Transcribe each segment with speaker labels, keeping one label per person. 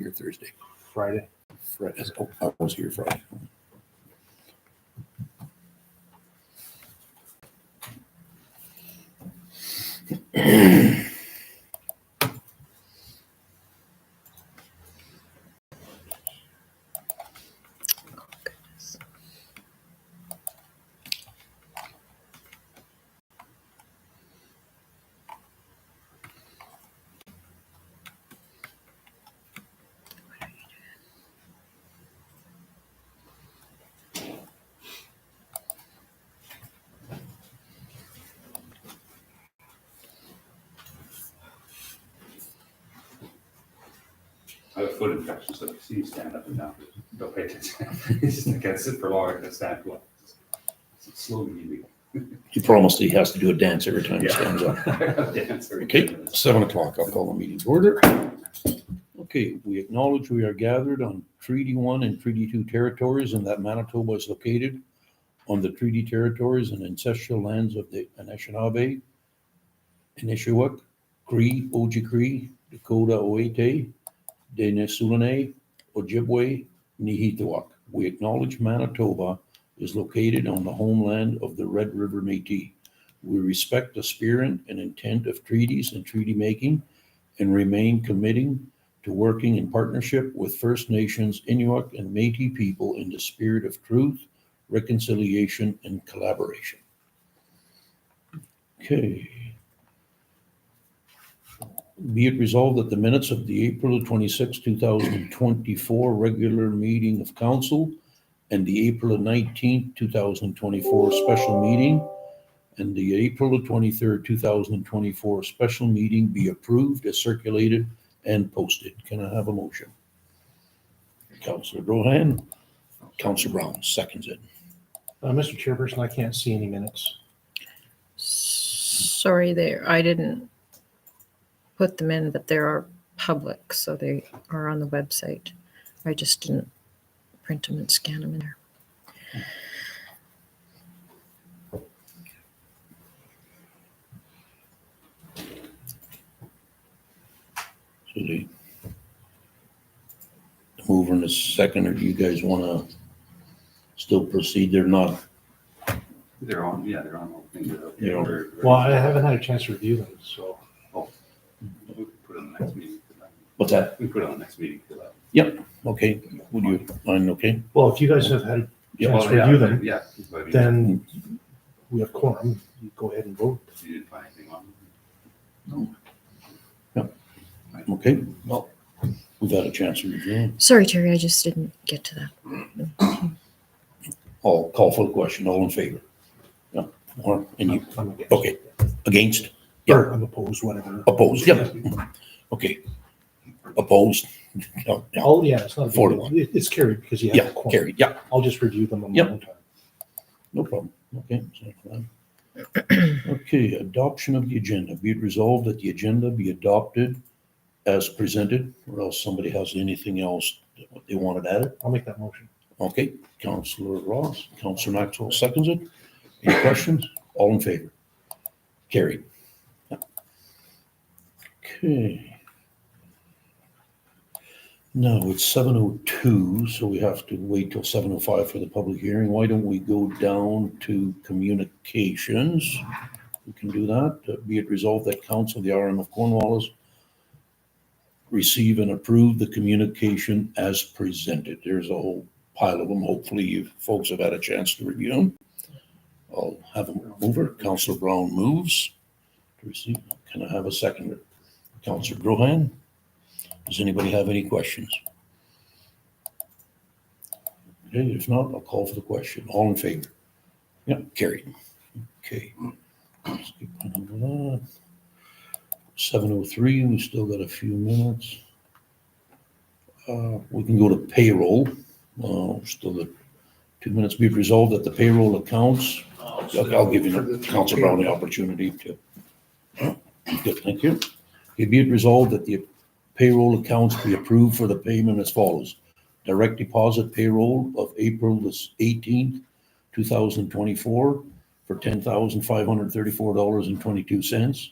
Speaker 1: here Thursday.
Speaker 2: Friday.
Speaker 1: Friday. Oh, I was here Friday.
Speaker 3: I have a foot infection, so if you see you stand up and down, don't pay attention. It's just, I can't sit for long, I can stand for long. It's slowly moving.
Speaker 1: He promised he has to do a dance every time he stands up.
Speaker 3: Dance every
Speaker 1: Okay,
Speaker 3: 10 minutes.
Speaker 1: 7 o'clock, I'll call the meeting to order. Okay, we acknowledge we are gathered on Treaty 1 and Treaty 2 territories and that Manitoba is located on the treaty territories and ancestral lands of the Anishinaabe, Inishawak, Cree, Ojibwe, Dakota, Oete, Denisulanet, Ojibwe, Nihitawak. We acknowledge Manitoba is located on the homeland of the Red River Métis. We respect the spirit and intent of treaties and treaty making and remain committing to working in partnership with First Nations, Inuit, and Métis people in the spirit of truth, reconciliation, and collaboration. Okay. Be it resolved that the minutes of the April 26, 2024 regular meeting of council and the April 19, 2024 special meeting and the April 23, 2024 special meeting be approved as circulated and posted. Can I have a motion? Councillor Rohan, Councillor Brown seconds it.
Speaker 2: Mr. Chairperson, I can't see any minutes.
Speaker 4: Sorry there, I didn't put them in, but they are public, so they are on the website. I just didn't print them and scan them in there.
Speaker 1: So the mover in a second, or do you guys want to still proceed? They're not,
Speaker 3: They're on, yeah, they're on.
Speaker 1: Yeah.
Speaker 2: Well, I haven't had a chance to review them, so.
Speaker 3: We can put it on the next meeting.
Speaker 1: what's that?
Speaker 3: We can put it on the next meeting.
Speaker 1: Okay, would you mind, okay?
Speaker 2: Well, if you guys have had a
Speaker 1: Yeah.
Speaker 2: chance to review them,
Speaker 3: Yeah. But I mean,
Speaker 2: then we have quorum. You go ahead and vote.
Speaker 3: You didn't find anything on them?
Speaker 1: Okay, well, we've had a chance to review them.
Speaker 4: Sorry, Terry, I just didn't get to that.
Speaker 1: I'll call for the question, all in favor? Yeah, or, and you,
Speaker 2: I'm against.
Speaker 1: okay, against?
Speaker 2: Or I'm opposed, whatever.
Speaker 1: Opposed, yep. Okay, opposed? No, no.
Speaker 2: Oh, yeah, it's not. a big
Speaker 1: 4 to
Speaker 2: deal.
Speaker 1: 1.
Speaker 2: It's carried because you have
Speaker 1: Yeah,
Speaker 2: a quorum.
Speaker 1: carried, yeah,
Speaker 2: I'll just review them on my
Speaker 1: Yep.
Speaker 2: own time.
Speaker 1: no problem, okay. So, okay, adoption of the agenda. Be it resolved that the agenda be adopted as presented, or else somebody has anything else that they wanted added.
Speaker 2: I'll make that motion.
Speaker 1: Okay, Councillor Ross, Councillor Maxwell seconds it. Any questions? All in favor? Carried. Okay. Now it's 7:02, so we have to wait till 7:05 for the public hearing. Why don't we go down to communications? We can do that. Be it resolved that Council of the RM of Cornwallis receive and approve the communication as presented. There's a whole pile of them. Hopefully you folks have had a chance to review them. I'll have a mover. Councillor Brown moves to receive. Can I have a seconder? Councillor Grohan. Does anybody have any questions? Okay, if not, I'll call for the question. All in favor? Yeah, carried. Okay. Let's keep on with that. 7:03, we still got a few minutes. We can go to payroll. Still got 2 minutes. Be it resolved that the payroll accounts, I'll give you Councillor Brown the opportunity to. Good, thank you. Okay, be it resolved that the payroll accounts be approved for the payment as follows. Direct deposit payroll of April the 18th, 2024 for $10,534.22.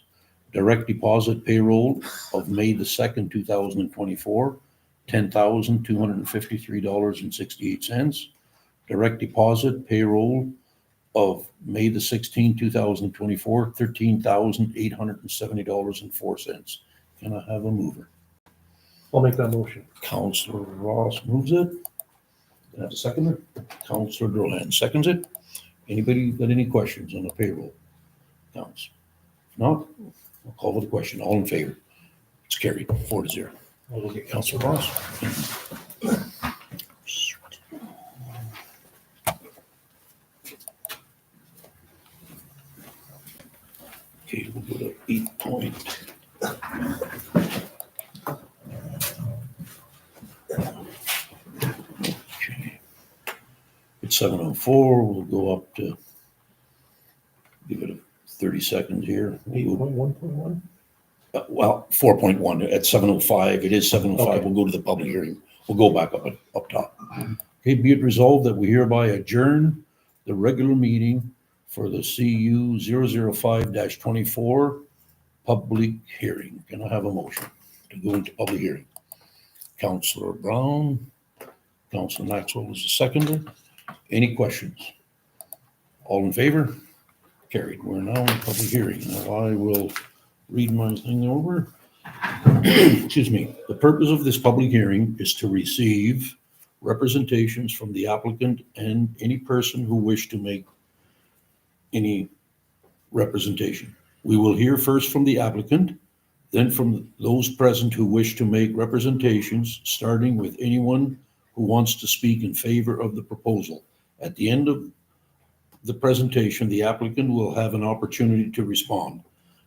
Speaker 1: Direct deposit payroll of May the 2nd, 2024 $10,253.68. Direct deposit payroll of May the 16th, 2024, $13,870.04. Can I have a mover?
Speaker 2: I'll make that motion.
Speaker 1: Councillor Ross moves it. Can I have a seconder? Councillor Drohan seconds it. Anybody got any questions on the payroll counts? If not, I'll call for the question. All in favor? It's carried 4-0.
Speaker 2: I'll go get
Speaker 1: Councillor
Speaker 2: Ross.
Speaker 1: Ross. Okay, we'll go to 8 point. Okay. It's 7:04. We'll go up to, give it a 30 seconds here. We'll go
Speaker 2: 8.1.1?
Speaker 1: Well, 4.1 at 7:05. It is 7:05.
Speaker 2: Okay.
Speaker 1: We'll go to the public hearing. We'll go back up top. Okay, be it resolved that we hereby adjourn the regular meeting for the CU 005-24 public hearing. Can I have a motion to go into public hearing? Councillor Brown, Councillor Maxwell is the seconder. Any questions? All in favor? Carried. We're now in public hearing. Now I will read my thing over. Excuse me. The purpose of this public hearing is to receive representations from the applicant and any person who wish to make any representation. We will hear first from the applicant, then from those present who wish to make representations, starting with anyone who wants to speak in favor of the proposal. At the end of the presentation, the applicant will have an opportunity to respond.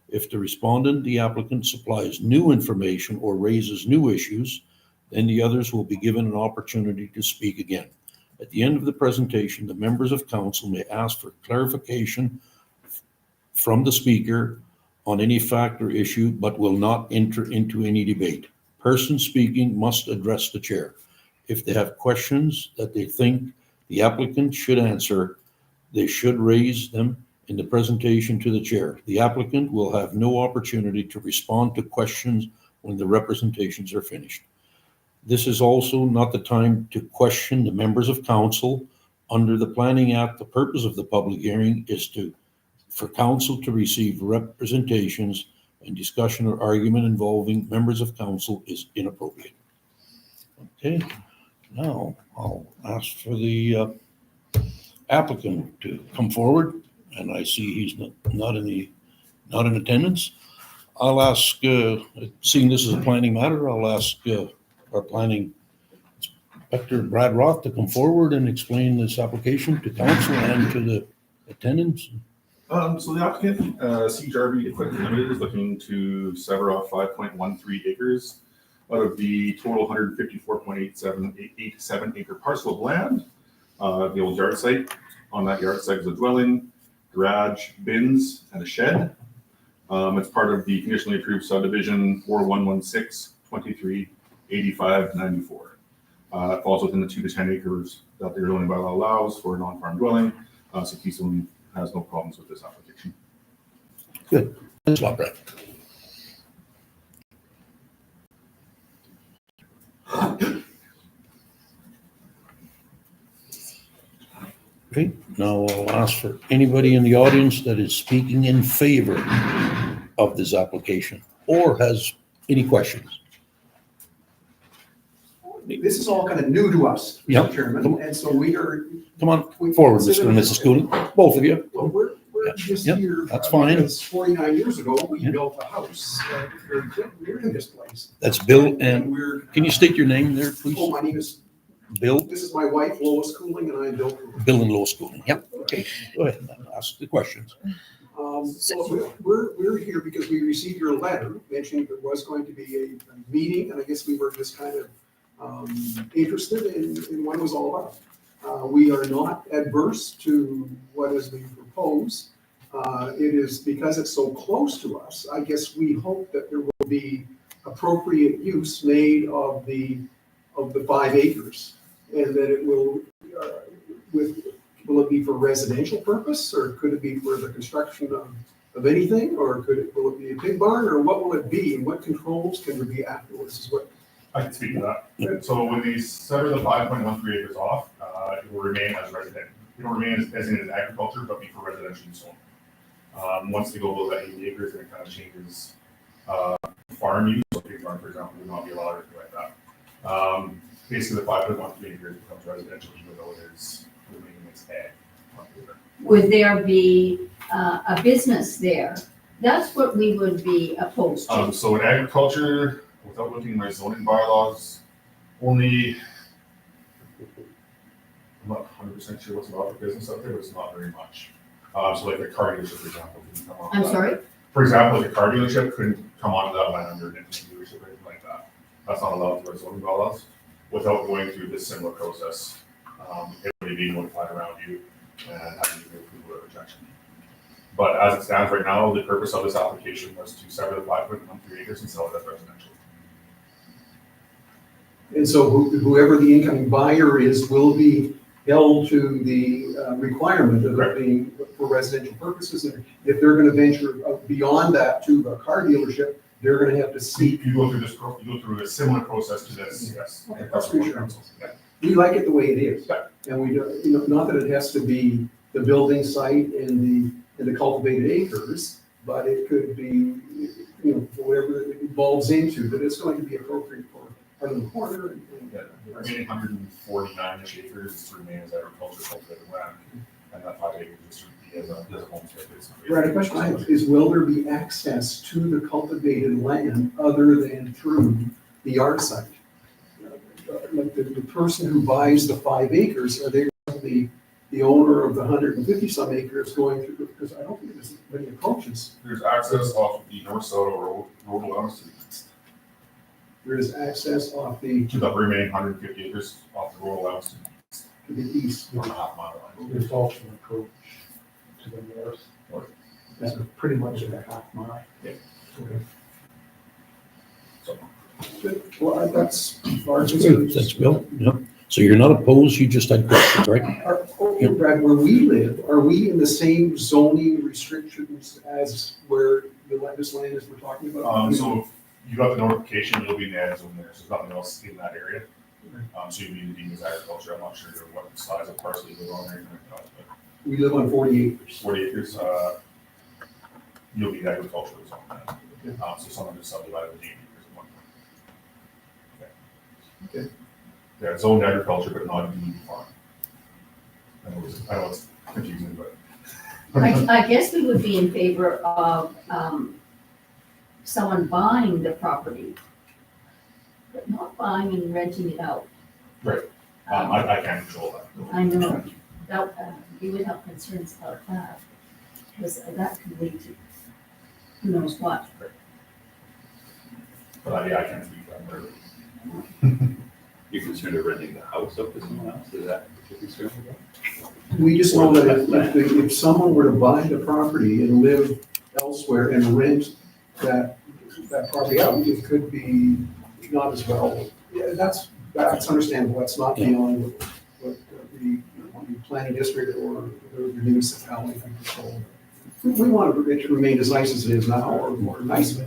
Speaker 1: If the respondent, the applicant, supplies new information or raises new issues, then the others will be given an opportunity to speak again. At the end of the presentation, the members of council may ask for clarification from the speaker on any fact or issue, but will not enter into any debate. Persons speaking must address the chair. If they have questions that they think the applicant should answer, they should raise them in the presentation to the chair. The applicant will have no opportunity to respond to questions when the representations are finished. This is also not the time to question the members of council. Under the Planning Act, the purpose of the public hearing is for council to receive representations, and discussion or argument involving members of council is inappropriate. Okay, now I'll ask for the applicant to come forward, and I see he's not in attendance. I'll ask, seeing this is a planning matter, I'll ask our planning inspector, Brad Roth, to come forward and explain this application to council and to the attendants.
Speaker 5: So the applicant, C. Jarvie Equipment Limited, is looking to sever off 5.13 acres out of the total 154.87 acre parcel of land, the old yard site. On that yard site is a dwelling, garage, bins, and a shed. It's part of the conditionally approved subdivision 4116-2385-94. It falls within the 2 to 10 acres that the zoning bylaw allows for a non-farm dwelling. So Keystone has no problems with this application.
Speaker 1: Good. Thanks a lot, Brad. Okay, now I'll ask for anybody in the audience that is speaking in favor of this application or has any questions.
Speaker 6: This is all kind of new to us,
Speaker 1: Yep.
Speaker 6: Mr. Chairman, and so we are.
Speaker 1: Come on forward, Mr. and Mrs. Cooley, both of you.
Speaker 6: Well, we're
Speaker 1: Yep,
Speaker 6: just
Speaker 1: yep,
Speaker 6: here.
Speaker 1: that's fine.
Speaker 6: Because 49 years ago, we
Speaker 1: Yep.
Speaker 6: built a house. We're in this place.
Speaker 1: That's Bill, and
Speaker 6: we're.
Speaker 1: can you state your name there, please?
Speaker 6: Oh, my name is,
Speaker 1: Bill,
Speaker 6: this is my wife, Lois Cooling, and I built.
Speaker 1: Bill and Lois Schooling. Yep, okay, go ahead, ask the questions.
Speaker 6: So we're here because we received your letter mentioning there was going to be a meeting, and I guess we were just kind of interested in what it was all about. We are not adverse to what is being proposed. It is because it's so close to us, I guess we hope that there will be appropriate use made of the 5 acres, and that it will, will it be for residential purpose, or could it be for the construction of anything, or will it be a pig barn, or what will it be, and what controls can there be afterwards is what
Speaker 5: I can speak to that. So when we sever the 5.13 acres off, it will remain as resident. It will remain as in agriculture, but be for residential use only. Once they go below that 80 acres, then it kind of changes farm use. So pig farm, for example, would not be allowed or anything like that. Basically, the 5.13 acres becomes residential, even though it is remaining as ag.
Speaker 7: Would there be a business there? That's what we would be opposed to.
Speaker 5: So in agriculture, without looking at my zoning bylaws, only, I'm not 100% sure what's allowed for business out there, but it's not very much. So like the car dealership, for example, couldn't come on.
Speaker 7: I'm sorry?
Speaker 5: For example, like a car dealership couldn't come onto that land under an internet dealership or anything like that. That's not allowed through our zoning bylaws without going through this similar process. Everybody being notified around you and having to go through a rejection. But as it stands right now, the purpose of this application was to sever the 5.13 acres and sell it as residential.
Speaker 6: And so whoever the incoming buyer is will be held to the requirement of it being for residential purposes. And if they're gonna venture beyond that to a car dealership, they're gonna have to seek.
Speaker 5: You go through this, you go through a similar process to this, yes.
Speaker 6: Okay, that's pretty sure.
Speaker 5: Yeah.
Speaker 6: We like it the way it is.
Speaker 5: Yeah.
Speaker 6: And we don't, not that it has to be the building site and the cultivated acres, but it could be, whatever it evolves into, that it's going to be appropriate for part of the corner and.
Speaker 5: Yeah, the remaining 149-ish acres to remain as agriculture cultivated land, and that 5 acres is to be as a homestead.
Speaker 6: Right, the question I have is, will there be access to the cultivated land other than through the yard site? Like the person who buys the 5 acres, are they the owner of the 150 some acres going through, because I don't think there's many approaches.
Speaker 5: There's access off the north side of road allowance to the east.
Speaker 6: There is access off the,
Speaker 5: To the remaining 150 acres off the road allowance
Speaker 6: to the east.
Speaker 5: 1.5 mile line.
Speaker 2: There's also an approach to the north. That's pretty much a half mile.
Speaker 6: Okay.
Speaker 5: So,
Speaker 6: Good. Well, that's largely.
Speaker 1: Good, thanks, Bill. Yep. So you're not opposed, you just had questions, right?
Speaker 6: Brad, where we live, are we in the same zoning restrictions as where this land is we're talking about?
Speaker 5: so if you got the notification, you'll be in the ag zone there, so there's nothing else in that area. So you'll be deemed as agriculture. I'm not sure what size of parcel you live on or anything like that, but
Speaker 6: We live on 40 acres.
Speaker 5: 40 acres, you'll be agricultural zone. So someone just subdivided the 8 acres at one point.
Speaker 6: Okay.
Speaker 5: Yeah, it's zoned agriculture, but not a DEP farm. I know it's confusing, but.
Speaker 7: I guess we would be in favor of someone buying the property, but not buying and renting it out.
Speaker 5: Right. I can't control that.
Speaker 7: I know, that, you would have concerns about that, because that could lead to who knows what.
Speaker 5: But yeah, I can't speak to that.
Speaker 3: You're concerned of renting the house up to someone else, is that what you're concerned about?
Speaker 6: We just know that if someone were to buy the property and live elsewhere and rent that property out, it could be not as well. Yeah, that's understandable. That's not beyond what the planning district or the municipality can control. We want it to remain as nice as it is now, or more nicer.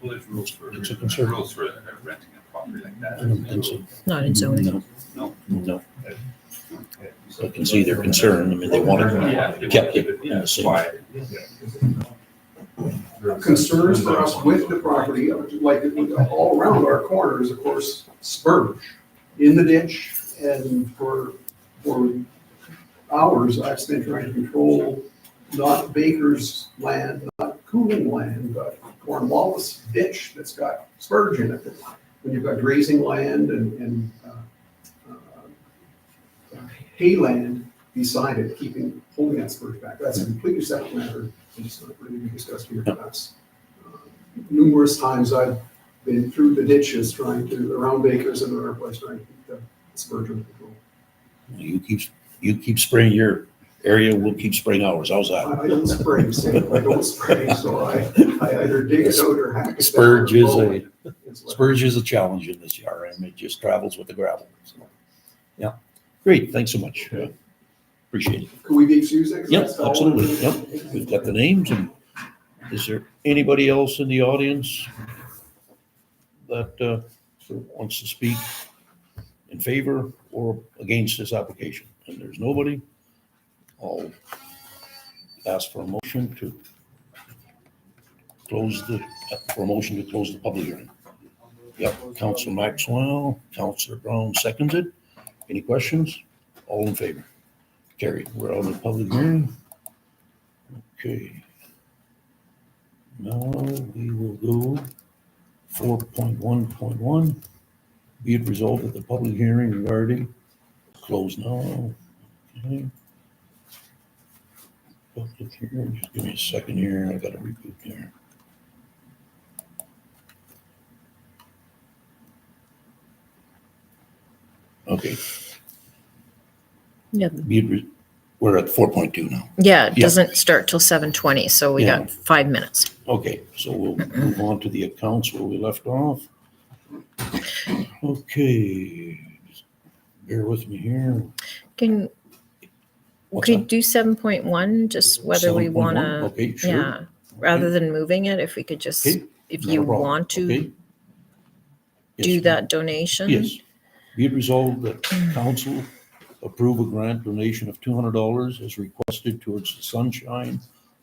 Speaker 3: Well, there's rules for,
Speaker 1: It's a concern.
Speaker 3: rules for renting a property like that.
Speaker 1: I don't think so.
Speaker 4: Not in zoning.
Speaker 1: No. I can see their concern. I mean, they want
Speaker 3: Yeah,
Speaker 1: it kept in
Speaker 3: yeah,
Speaker 1: the same.
Speaker 3: quiet.
Speaker 6: Concerns for us with the property, like all around our corners, of course, spurge in the ditch, and for hours, I've spent trying to control not Baker's land, not Cooling land, but Cornwallis ditch that's got spurge in it. When you've got grazing land and hayland beside it, holding that spurge back, that's a completely separate matter. It's not really be discussed here, but that's numerous times I've been through the ditches around Baker's and around our place trying to keep the spurge under control.
Speaker 1: You keep spraying your area, we'll keep spraying ours. How's that?
Speaker 6: I don't spray, so I either dig it out or hack it down.
Speaker 1: Spurge is
Speaker 6: or mow
Speaker 1: a-
Speaker 6: it. It's like-
Speaker 1: Spurge is a challenge in this yard, and it just travels with the gravel. So, yeah, great, thanks so much. Appreciate it.
Speaker 6: Could we be excused? then? 'Cause
Speaker 1: Yep,
Speaker 6: that's all.
Speaker 1: absolutely. Yep, we've got the names. And is there anybody else in the audience that wants to speak in favor or against this application? And there's nobody. I'll ask for a motion to close the public hearing. Yep, Councilor Maxwell, Councilor Brown seconds it. Any questions? All in favor? Carried. We're on the public hearing. Okay. Now we will go 4.1.1. Be it resolved that the public hearing regarding closed now. Okay. Public hearing, just give me a second here. I gotta reboot there. Okay.
Speaker 4: Yeah.
Speaker 1: We're at 4.2 now.
Speaker 4: Yeah, it
Speaker 1: Yeah.
Speaker 4: doesn't start till 7:20, so we
Speaker 1: Yeah.
Speaker 4: got 5 minutes.
Speaker 1: Okay, so we'll move on to the accounts where we left off. Okay, just bear with me here.
Speaker 4: Can
Speaker 1: What's
Speaker 4: we
Speaker 1: that?
Speaker 4: do 7.1, just whether we
Speaker 1: 7.1?
Speaker 4: want to,
Speaker 1: Okay, sure.
Speaker 4: yeah, rather than moving it, if we could just,
Speaker 1: Okay,
Speaker 4: if
Speaker 1: not a
Speaker 4: you
Speaker 1: problem.
Speaker 4: want to
Speaker 1: Okay. Yes,
Speaker 4: do
Speaker 1: ma'am.
Speaker 4: that donation?
Speaker 1: Yes. Be it resolved that council approve a grant donation of $200 as requested towards the Sunshine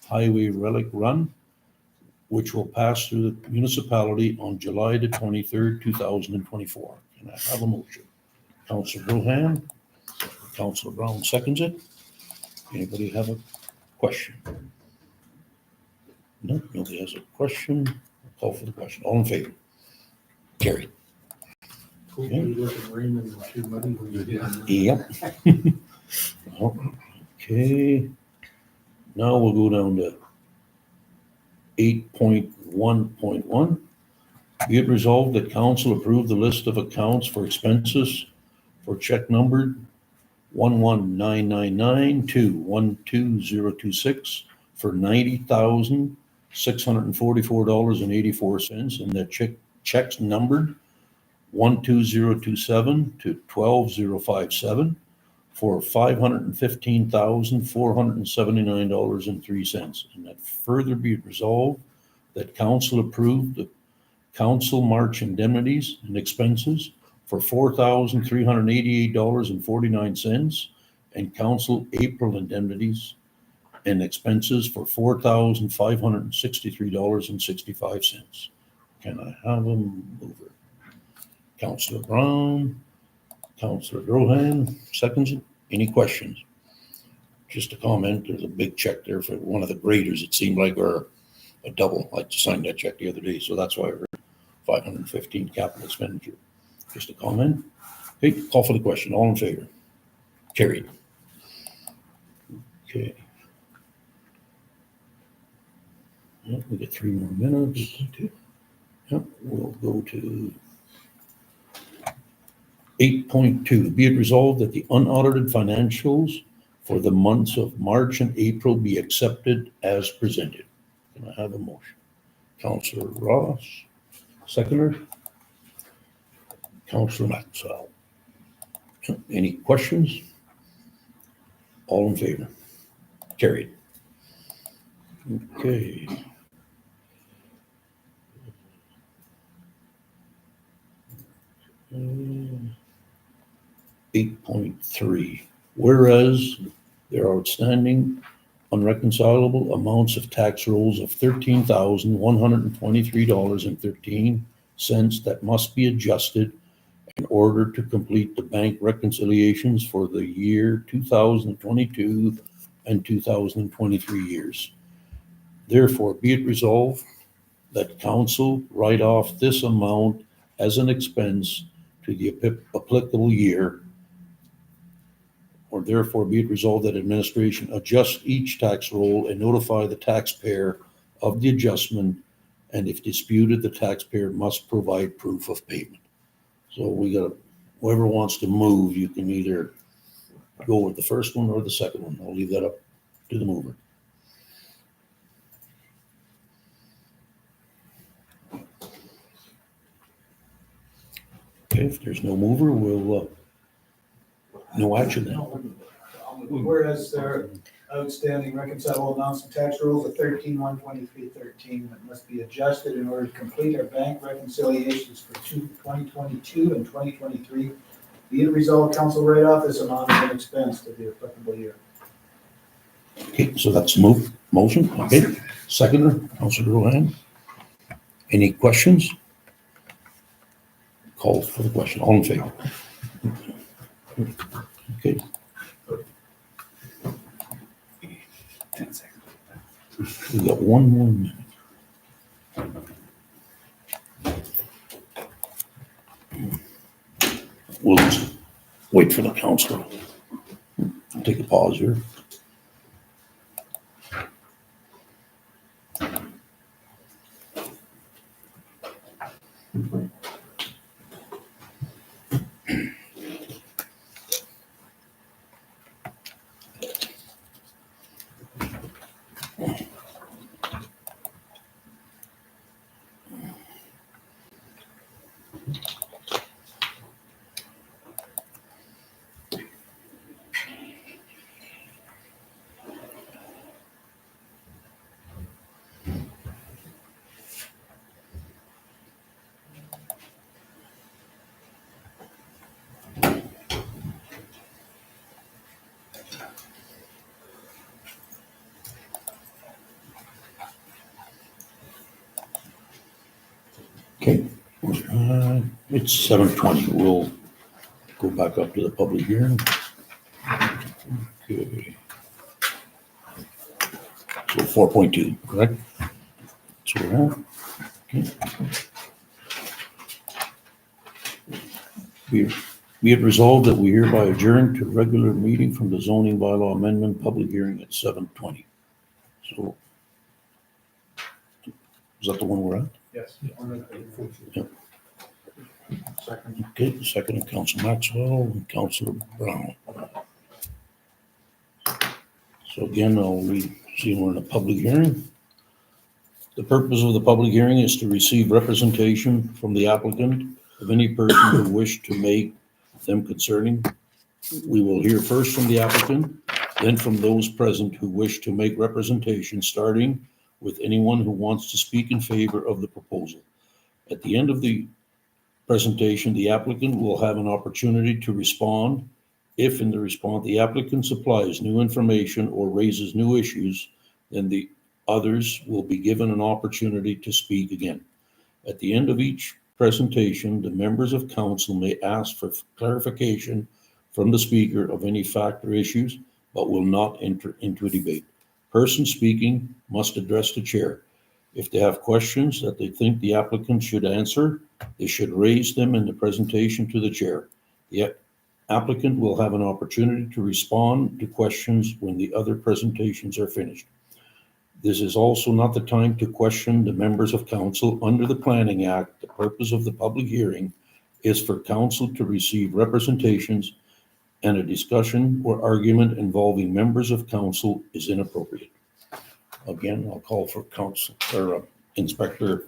Speaker 1: Highway Relic Run, which will pass through the municipality on July the 23rd, 2024. Can I have a motion? Councilor Rohan, Councilor Brown seconds it. Anybody have a question? No, nobody has a question. I'll call for the question. All in favor? Carried.
Speaker 2: Hopefully it doesn't rain and it's too muddy when you get in.
Speaker 1: Yep. Okay. Now we'll go down to 8.1.1. Be it resolved that council approve the list of accounts for expenses for check numbered 11999 to 12026 for $90,644.84, and that checks numbered 12027 to 12057 for $515,479.03. And that further be it resolved that council approve the council March indemnities and expenses for $4,388.49 and council April indemnities and expenses for $4,563.65. Can I have a mover? Councilor Brown, Councilor Rohan, seconds it. Any questions? Just a comment, there's a big check there for one of the graders, it seemed like, or a double. I just signed that check the other day, so that's why I heard 515 capital expenditure. Just a comment. Okay, call for the question. All in favor? Carried. Okay. Yep, we get 3 more minutes. Yep, we'll go to 8.2, be it resolved that the unaudited financials for the months of March and April be accepted as presented. Can I have a motion? Councilor Ross, seconder. Councilor Maxwell. Any questions? All in favor? Carried. Okay. Uh, 8.3, whereas there are outstanding unreconcilable amounts of tax rolls of $13,123.13 that must be adjusted in order to complete the bank reconciliations for the year 2022 and 2023 years. Therefore, be it resolved that council write off this amount as an expense to the applicable year, or therefore be it resolved that administration adjust each tax roll and notify the taxpayer of the adjustment, and if disputed, the taxpayer must provide proof of payment. So we got, whoever wants to move, you can either go with the first one or the second one. I'll leave that up to the mover. Okay, if there's no mover, we'll, no action then.
Speaker 2: Whereas there, outstanding reconcilable amounts of tax rolls of 13,123.13 that must be adjusted in order to complete our bank reconciliations for 2022 and 2023. Be it resolved, council write off this amount as an expense to the applicable year.
Speaker 1: Okay, so that's motion, okay. Seconder, Councilor Rohan. Any questions? Call for the question. All in favor? Okay,
Speaker 3: 10 seconds.
Speaker 1: we got one more minute. We'll just wait for the council. Take a pause here. Okay, it's 7:20. We'll go back up to the public hearing. Okay. So 4.2, correct? So we're at. Okay. Be it resolved that we hereby adjourn to regular meeting from the zoning bylaw amendment public hearing at 7:20. So is that the one we're at?
Speaker 2: Yes.
Speaker 1: Yep.
Speaker 2: Second.
Speaker 1: Okay, second, Council Maxwell and Councilor Brown. So again, I'll read, see we're in a public hearing. The purpose of the public hearing is to receive representation from the applicant of any person who wish to make them concerning. We will hear first from the applicant, then from those present who wish to make representation, starting with anyone who wants to speak in favor of the proposal. At the end of the presentation, the applicant will have an opportunity to respond. If in the response, the applicant supplies new information or raises new issues, then the others will be given an opportunity to speak again. At the end of each presentation, the members of council may ask for clarification from the speaker of any fact or issues, but will not enter into a debate. Person speaking must address the chair. If they have questions that they think the applicant should answer, they should raise them in the presentation to the chair. The applicant will have an opportunity to respond to questions when the other presentations are finished. This is also not the time to question the members of council. Under the Planning Act, the purpose of the public hearing is for council to receive representations, and a discussion or argument involving members of council is inappropriate. Again, I'll call for council or Inspector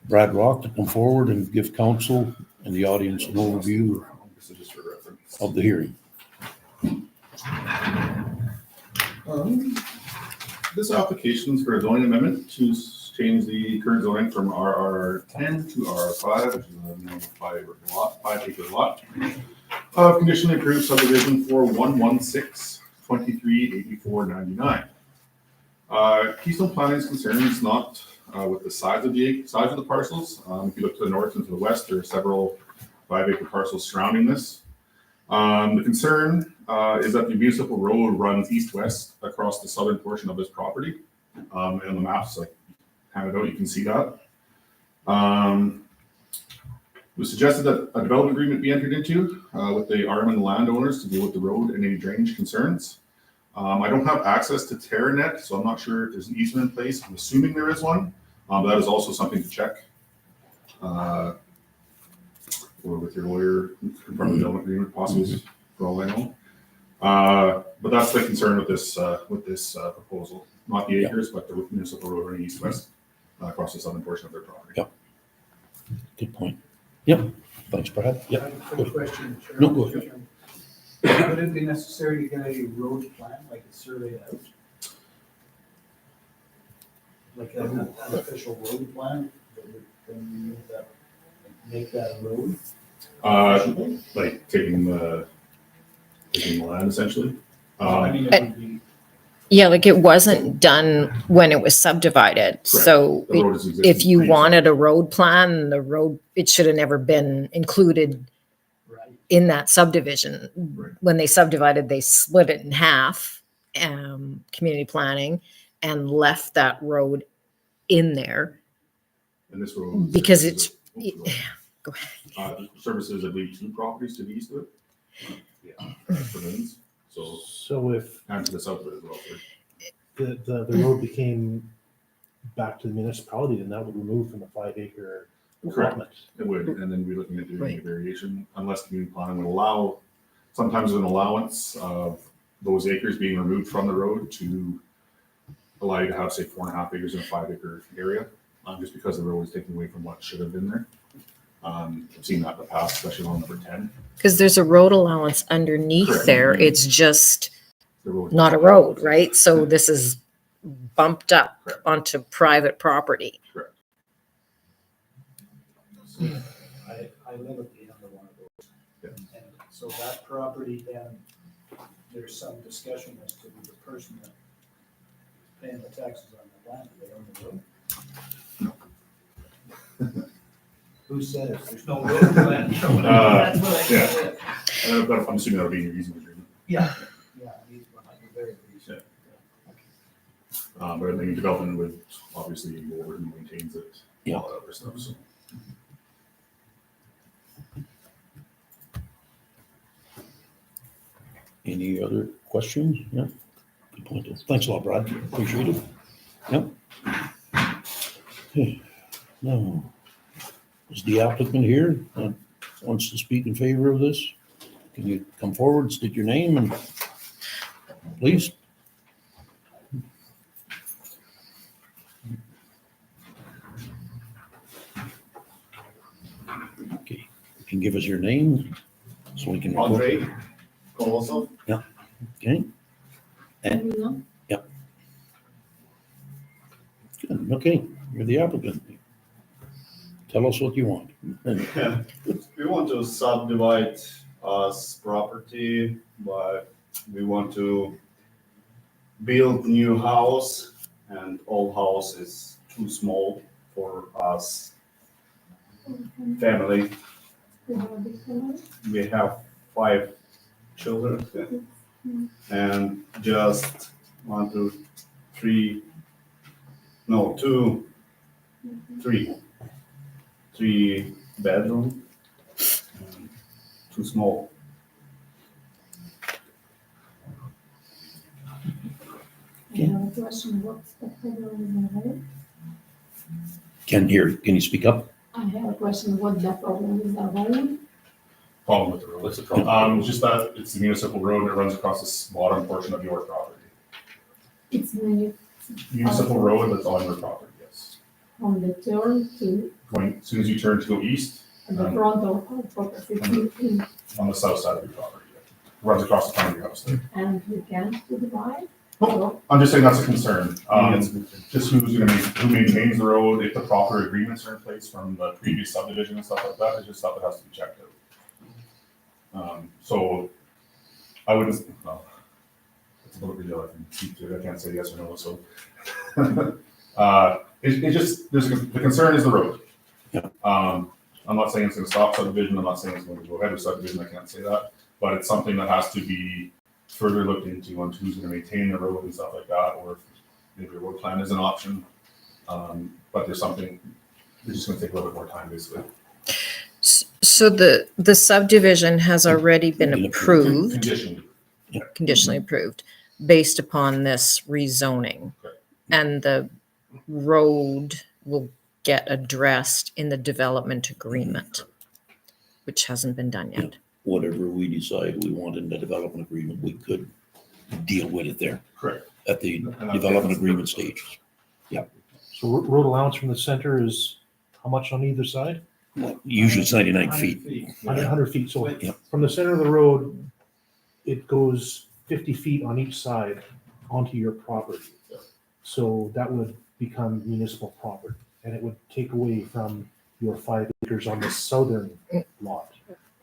Speaker 1: Brad Rock to come forward and give council and the audience an overview
Speaker 5: This is just for reference.
Speaker 1: of the hearing.
Speaker 5: This application is for a zoning amendment to change the current zoning from RR10 to RR5, which is a minimum 5 acre lot. Conditionally approved subdivision for 116-23-84-99. Keystone Planning's concern is not with the size of the parcels. If you look to the north and to the west, there are several 5 acre parcels surrounding this. The concern is that the municipal road runs east-west across the southern portion of this property. And on the maps, like hand it out, you can see that. It was suggested that a development agreement be entered into with the RM and the landowners to deal with the road and any drainage concerns. I don't have access to TerraNet, so I'm not sure if there's an easement in place. I'm assuming there is one, but that is also something to check. Or with your lawyer from the development agreement, possibly, for all I know. But that's the concern with this proposal, not the acres, but the municipal road running east-west across the southern portion of their property.
Speaker 1: Yep. Good point. Yep. Thanks, Brad. Yep.
Speaker 2: Quick question.
Speaker 1: No, go ahead.
Speaker 2: Would it be necessary to get a road plan, like a survey out? Like an official road plan that would then use that, make that a road?
Speaker 5: Like taking the land essentially.
Speaker 2: I mean, it would be,
Speaker 4: Yeah, like it wasn't done when it was subdivided. So
Speaker 5: The
Speaker 4: it-
Speaker 5: road is existing
Speaker 4: if you
Speaker 5: pre-
Speaker 4: wanted a road plan, the road, it should have never been included
Speaker 2: right,
Speaker 4: in that subdivision.
Speaker 5: Right.
Speaker 4: When they subdivided, they split it in half, community planning, and left that road in there.
Speaker 5: And this road.
Speaker 4: Because
Speaker 5: services-
Speaker 4: it's-
Speaker 5: oops,
Speaker 4: Go ahead.
Speaker 5: Services, I believe, 2 properties to the east of it. For instance, so,
Speaker 8: So if
Speaker 5: and to the south of it as well. So
Speaker 8: the road became back to the municipality, then that would remove from the 5-acre
Speaker 5: Correct.
Speaker 8: allotment.
Speaker 5: It would, and then we're looking at doing a
Speaker 4: Right.
Speaker 5: variation, unless community planning would allow, sometimes an allowance of those acres being removed from the road to allow you to have, say, 4.5 acres in a 5-acre area, just because the road is taken away from what should have been there. I've seen that in the past, especially on number 10.
Speaker 4: Because there's a road allowance underneath
Speaker 5: Correct.
Speaker 4: there. It's just
Speaker 5: The road.
Speaker 4: not a road, right? So this is bumped up
Speaker 5: Correct.
Speaker 4: onto private property.
Speaker 2: I live at the end of one of those.
Speaker 5: Yeah.
Speaker 2: And so that property, then, there's some discussion as to the person that paying the taxes on the land, do they own the road? Who said it? There's no road plan. That's what I
Speaker 5: yeah.
Speaker 2: said.
Speaker 5: But I'm assuming that'll be in your easement agreement.
Speaker 2: Yeah, these were like a very recent.
Speaker 5: But I think development would obviously go over who maintains it,
Speaker 1: Yeah.
Speaker 5: all that other stuff, so.
Speaker 1: Any other questions? Yeah. Good point. Thanks a lot, Brad. Appreciate it. Yep. Okay. Now, is the applicant here that wants to speak in favor of this? Can you come forward, state your name and please? Okay, you can give us your name so we can.
Speaker 9: Andre Kolosov.
Speaker 1: Okay. Good, okay, you're the applicant. Tell us what you want.
Speaker 9: We want to subdivide us property, but we want to build new house, and old house is too small for us family. We have 5 children and just 3 bedroom, too small.
Speaker 10: I have a question, what's the problem in the road?
Speaker 1: Can you speak up?
Speaker 10: I have a question, what the problem is the road?
Speaker 5: Problem with the road.
Speaker 3: What's the problem?
Speaker 5: Just that it's a municipal road and it runs across this bottom portion of your property.
Speaker 10: It's when you
Speaker 5: Municipal road that's on your property, yes.
Speaker 10: from the turn to
Speaker 5: Going, as soon as you turn to go east,
Speaker 10: the front of our property
Speaker 5: on the south side of your property. Runs across the front of your house there.
Speaker 10: and you can't divide.
Speaker 5: I'm just saying that's a concern. Just who maintains the road, if the proper agreements are in place from the previous subdivision and stuff like that, it's just stuff that has to be checked out. So I wouldn't, well, it's a little bit, I can speak to it, I can't say yes or no, so. It just, the concern is the road.
Speaker 1: Yeah.
Speaker 5: I'm not saying it's gonna stop subdivision, I'm not saying it's going to go ahead with subdivision, I can't say that, but it's something that has to be further looked into on who's gonna maintain the road and stuff like that, or if maybe a road plan is an option. But there's something, it's just gonna take a little bit more time, basically.
Speaker 4: So the subdivision has already been approved,
Speaker 5: Conditionally.
Speaker 4: conditionally approved, based upon this rezoning.
Speaker 5: Correct.
Speaker 4: And the road will get addressed in the development agreement, which hasn't been done yet.
Speaker 1: Whatever we decide we want in the development agreement, we could deal with it there
Speaker 5: Correct.
Speaker 1: at the
Speaker 5: And that's-
Speaker 1: development agreement stage.
Speaker 8: So road allowance from the center is how much on either side?
Speaker 1: Usually it's 99 feet.
Speaker 8: 100 feet. So
Speaker 1: Yeah.
Speaker 8: from the center of the road it goes 50 feet on each side onto your property. So that would become municipal property, and it would take away from your 5 acres on the southern lot,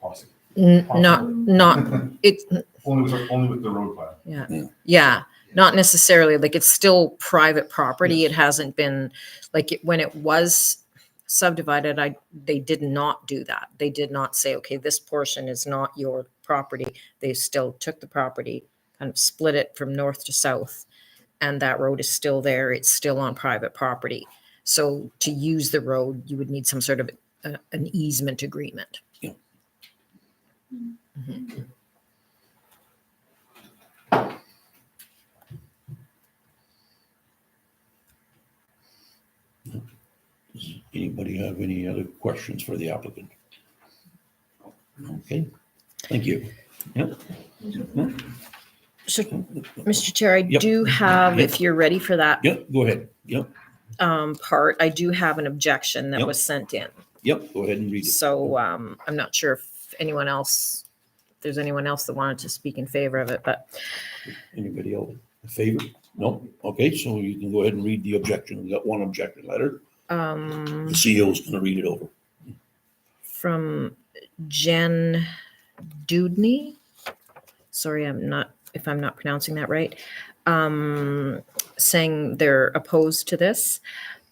Speaker 8: possibly.
Speaker 4: Not, it's,
Speaker 5: Only with the road plan.
Speaker 4: yeah, not necessarily, like, it's still private property. It hasn't been, like, when it was subdivided, they did not do that. They did not say, okay, this portion is not your property. They still took the property, kind of split it from north to south, and that road is still there. It's still on private property. So to use the road, you would need some sort of an easement agreement.
Speaker 1: Yeah.
Speaker 4: Mhm.
Speaker 1: Does anybody have any other questions for the applicant? Okay, thank you. Yep.
Speaker 4: So, Mr. Chair, I
Speaker 1: Yep.
Speaker 4: do have,
Speaker 1: Yep.
Speaker 4: if you're ready for that
Speaker 1: Yep, go ahead. Yep,
Speaker 4: part, I do have an objection that
Speaker 1: Yep.
Speaker 4: was sent in.
Speaker 1: yep, go ahead and read it.
Speaker 4: So I'm not sure if there's anyone else that wanted to speak in favor of it, but
Speaker 1: Anybody else in favor? No? Okay, so you can go ahead and read the objection. We got one objection letter. The CEO is going to read it over.
Speaker 4: from Jen Dudney. Sorry, if I'm not pronouncing that right. Saying they're opposed to this,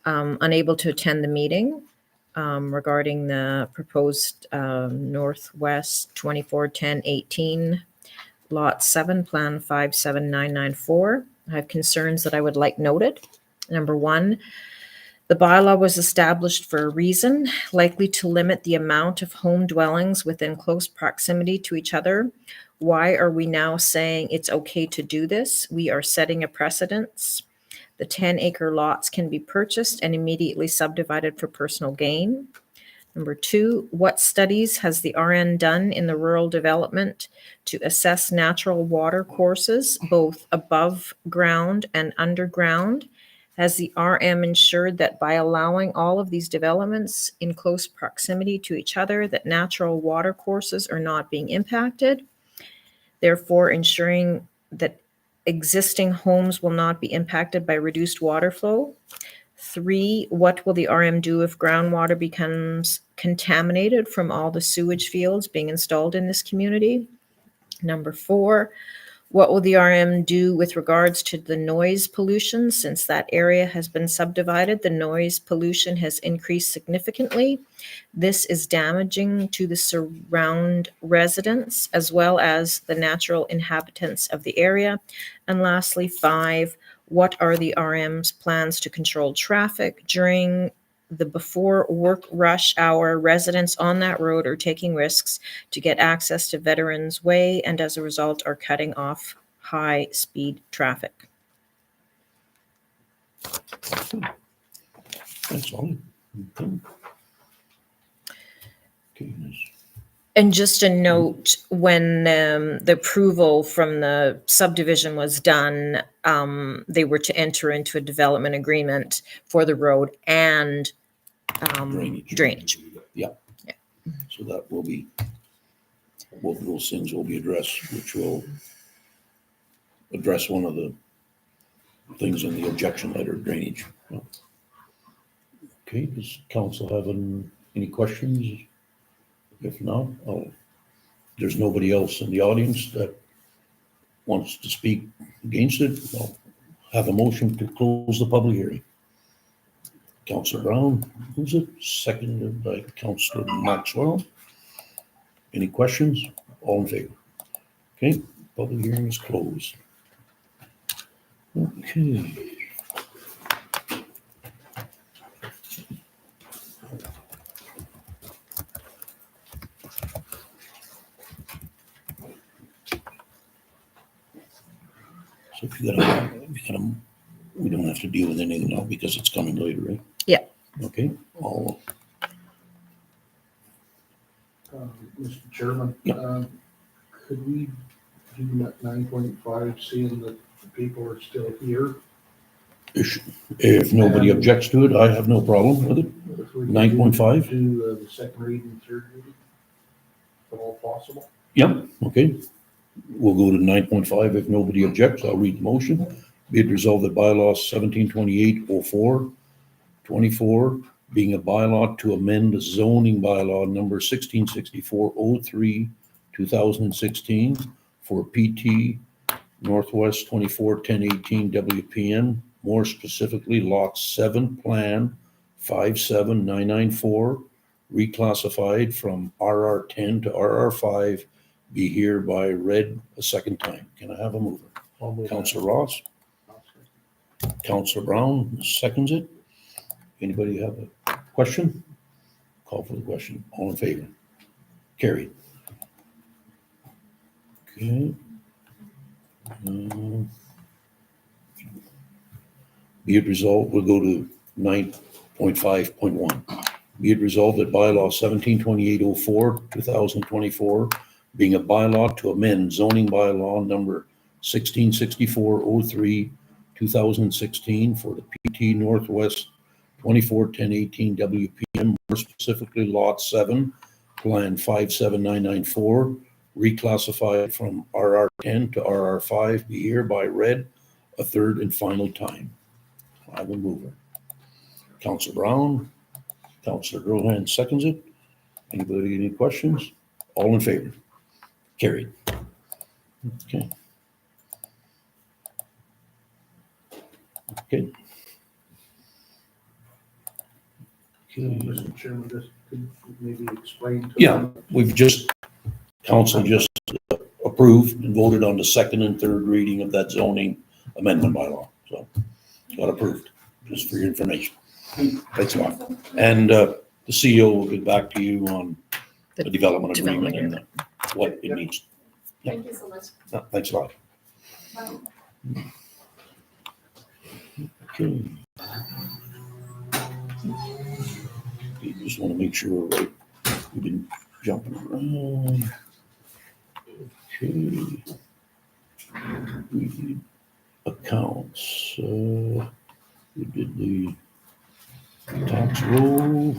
Speaker 4: unable to attend the meeting regarding the proposed Northwest 241018 Lot 7, Plan 57994. I have concerns that I would like noted. Number one, the bylaw was established for a reason, likely to limit the amount of home dwellings within close proximity to each other. Why are we now saying it's okay to do this? We are setting a precedence. The 10-acre lots can be purchased and immediately subdivided for personal gain. Number two, what studies has the RN done in the rural development to assess natural water courses, both above ground and underground? Has the RM ensured that by allowing all of these developments in close proximity to each other, that natural water courses are not being impacted? Therefore, ensuring that existing homes will not be impacted by reduced water flow. 3, what will the RM do if groundwater becomes contaminated from all the sewage fields being installed in this community? Number 4, what will the RM do with regards to the noise pollution? Since that area has been subdivided, the noise pollution has increased significantly. This is damaging to the surround residents as well as the natural inhabitants of the area. And lastly, 5, what are the RM's plans to control traffic during the before work rush hour? Residents on that road are taking risks to get access to Veterans Way and as a result are cutting off high speed traffic.
Speaker 1: That's all. Okay. Okay, Ms.
Speaker 4: And just a note, when the approval from the subdivision was done, they were to enter into a development agreement for the road and drainage.
Speaker 1: Yeah.
Speaker 4: Yeah.
Speaker 1: So that will be, both of those things will be addressed, which will address one of the things in the objection letter, drainage. Okay, does council have any questions? If not, there's nobody else in the audience that wants to speak against it. I'll have a motion to close the public hearing. Councilor Brown, who's it? Seconded by Councilor Maxwell. Any questions? All in favor? Okay, public hearing is closed. Okay. So if you got we don't have to deal with anything now because it's coming later, right?
Speaker 4: Yeah.
Speaker 1: Okay, all,
Speaker 11: Mr. Chairman,
Speaker 1: Yeah.
Speaker 11: could we do that 9.5, seeing that the people are still here?
Speaker 1: if nobody objects to it, I have no problem with it.
Speaker 11: If we could
Speaker 1: 9.5?
Speaker 11: Do the second reading, third reading, if at all possible?
Speaker 1: Yep, okay. we'll go to 9.5 if nobody objects. I'll read the motion. Be it resolved that bylaw 1728-04, 24, being a bylaw to amend the zoning bylaw number 1664-03, 2016 for PT Northwest 24-1018 WPN, more specifically Lot 7 Plan 57994, reclassified from RR10 to RR5, be hereby read a second time. Can I have a mover?
Speaker 8: I'll move that.
Speaker 1: Councillor Ross, Councillor Brown seconds it. Anybody have a question? Call for the question. All in favor? Carried. Okay. Be it resolved, we'll go to 9.5.1. Be it resolved that bylaw 1728-04, 2024, being a bylaw to amend zoning bylaw number 1664-03, 2016 for the PT Northwest 24-1018 WPM, more specifically Lot 7, Plan 57994, reclassified from RR10 to RR5, be hereby read a third and final time. I will move it. Councillor Brown, Councillor Grohan seconds it. Anybody any questions? All in favor? Carried. Okay. Okay.
Speaker 11: Mr. Chairman, just could maybe explain to
Speaker 1: Yeah,
Speaker 11: them.
Speaker 1: we've just, council just approved and voted on the second and third reading of that zoning amendment bylaw. So got approved, just for your information. Thanks a lot. And the CEO will get back to you on the development agreement and what it needs.
Speaker 10: Thank you so much.
Speaker 1: Thanks a lot.
Speaker 10: Bye.
Speaker 1: Okay. You just want to make sure we're right. We've been jumping around. Okay. We did accounts. We did the tax roll.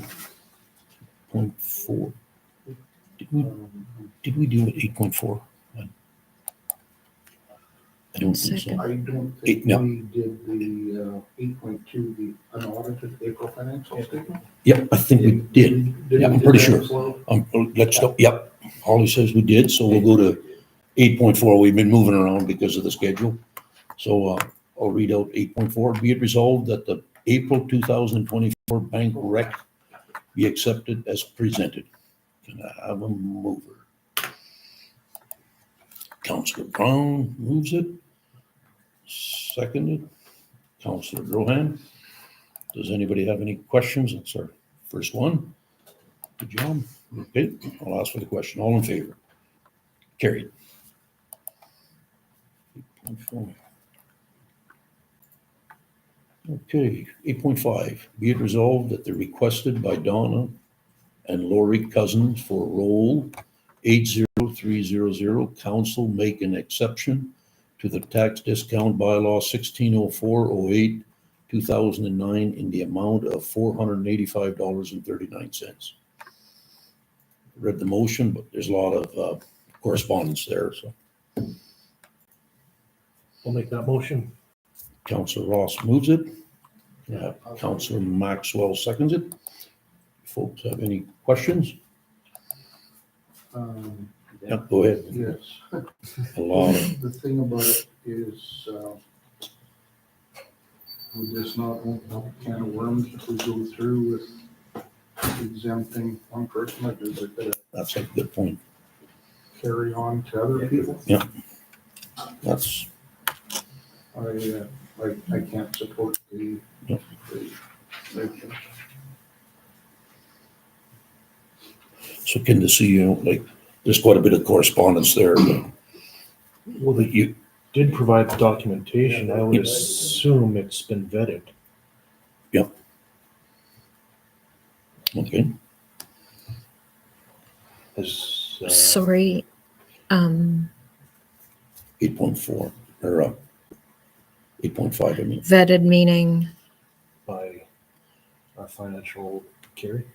Speaker 1: 0.4. Did we do it 8.4? I don't think so.
Speaker 11: I don't
Speaker 1: Eight,
Speaker 11: think
Speaker 1: no.
Speaker 11: we did the 8.2, the unaudited April financial statement.
Speaker 1: Yep, I think we did. Yeah, I'm pretty sure. Let's go, yep. Holly says we did, so we'll go to 8.4. We've been moving around because of the schedule. So I'll read out 8.4. Be it resolved that the April 2024 bank rec be accepted as presented. Can I have a mover? Councillor Brown moves it. Seconded. Councillor Grohan. Does anybody have any questions? It's our first one. Good job. Okay, I'll ask for the question. All in favor? Carried. 8.4. Okay, 8.5. Be it resolved that the requested by Donna and Lori Cousins for roll 80300 council make an exception to the tax discount bylaw 160408 2009 in the amount of $485.39. Read the motion, but there's a lot of correspondence there. So
Speaker 8: I'll make that motion.
Speaker 1: Councillor Ross moves it. Councillor Maxwell seconds it. Folks have any questions? Yeah, go ahead.
Speaker 11: Yes.
Speaker 1: A lot of,
Speaker 11: The thing about it is, we just not open up a can of worms if we go through with exempting one person, like, is it gonna
Speaker 1: that's a good point.
Speaker 11: carry on to other people?
Speaker 1: That's,
Speaker 11: I can't support the.
Speaker 1: Yep. so can the CEO, like, there's quite a bit of correspondence there. But
Speaker 8: Well, they
Speaker 1: you,
Speaker 8: did provide the documentation. I would assume it's been vetted.
Speaker 1: okay,
Speaker 8: As,
Speaker 4: Sorry,
Speaker 1: 8.4 or 8.5, I mean.
Speaker 4: vetted meaning,
Speaker 8: by our financial Carrie.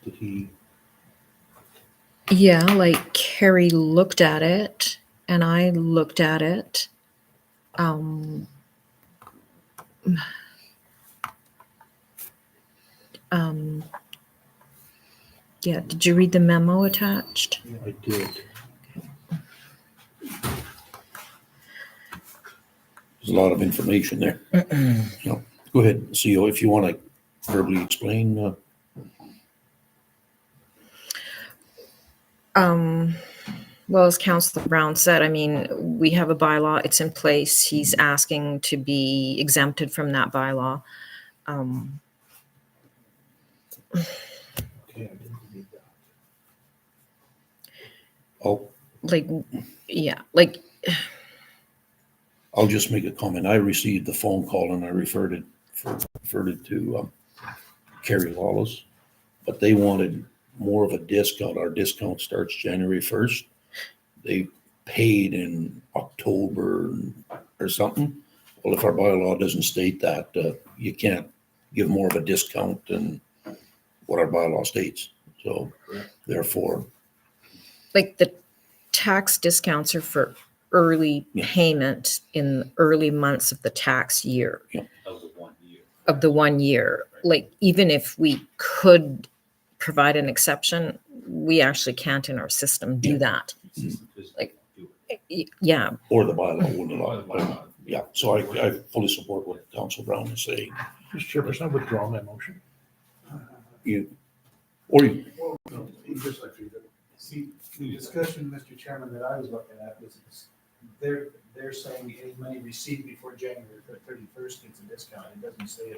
Speaker 8: Did he?
Speaker 4: Yeah, like Carrie looked at it and I looked at it. Um, um, yeah, did you read the memo attached?
Speaker 8: I did.
Speaker 1: There's a lot of information there. No, go ahead, CEO, if you want to verbally explain.
Speaker 4: Well, as Councillor Brown said, I mean, we have a bylaw, it's in place. He's asking to be exempted from that bylaw.
Speaker 8: Okay, I didn't read that.
Speaker 4: Like, yeah, like,
Speaker 1: I'll just make a comment. I received the phone call and I referred it to Carrie Lawless, but they wanted more of a discount. Our discount starts January 1st. They paid in October or something. Well, if our bylaw doesn't state that, you can't give more of a discount than what our bylaw states. So therefore,
Speaker 4: like the tax discounts are for early
Speaker 1: Yeah.
Speaker 4: payment in the early months of the tax year.
Speaker 3: Of the 1 year.
Speaker 4: Of the 1 year. Like, even if we could provide an exception, we actually can't in our system do
Speaker 1: Yeah.
Speaker 4: that. Like, yeah,
Speaker 1: or the bylaw wouldn't allow it.
Speaker 3: Bylaw.
Speaker 1: Yeah, so I fully support what Council Brown is saying.
Speaker 8: Mr. Chairperson, I withdraw my motion.
Speaker 1: Or you,
Speaker 11: Just like you did.
Speaker 2: See, the discussion, Mr. Chairman, that I was looking at was, they're saying any money received before January 31st gets a discount. It doesn't say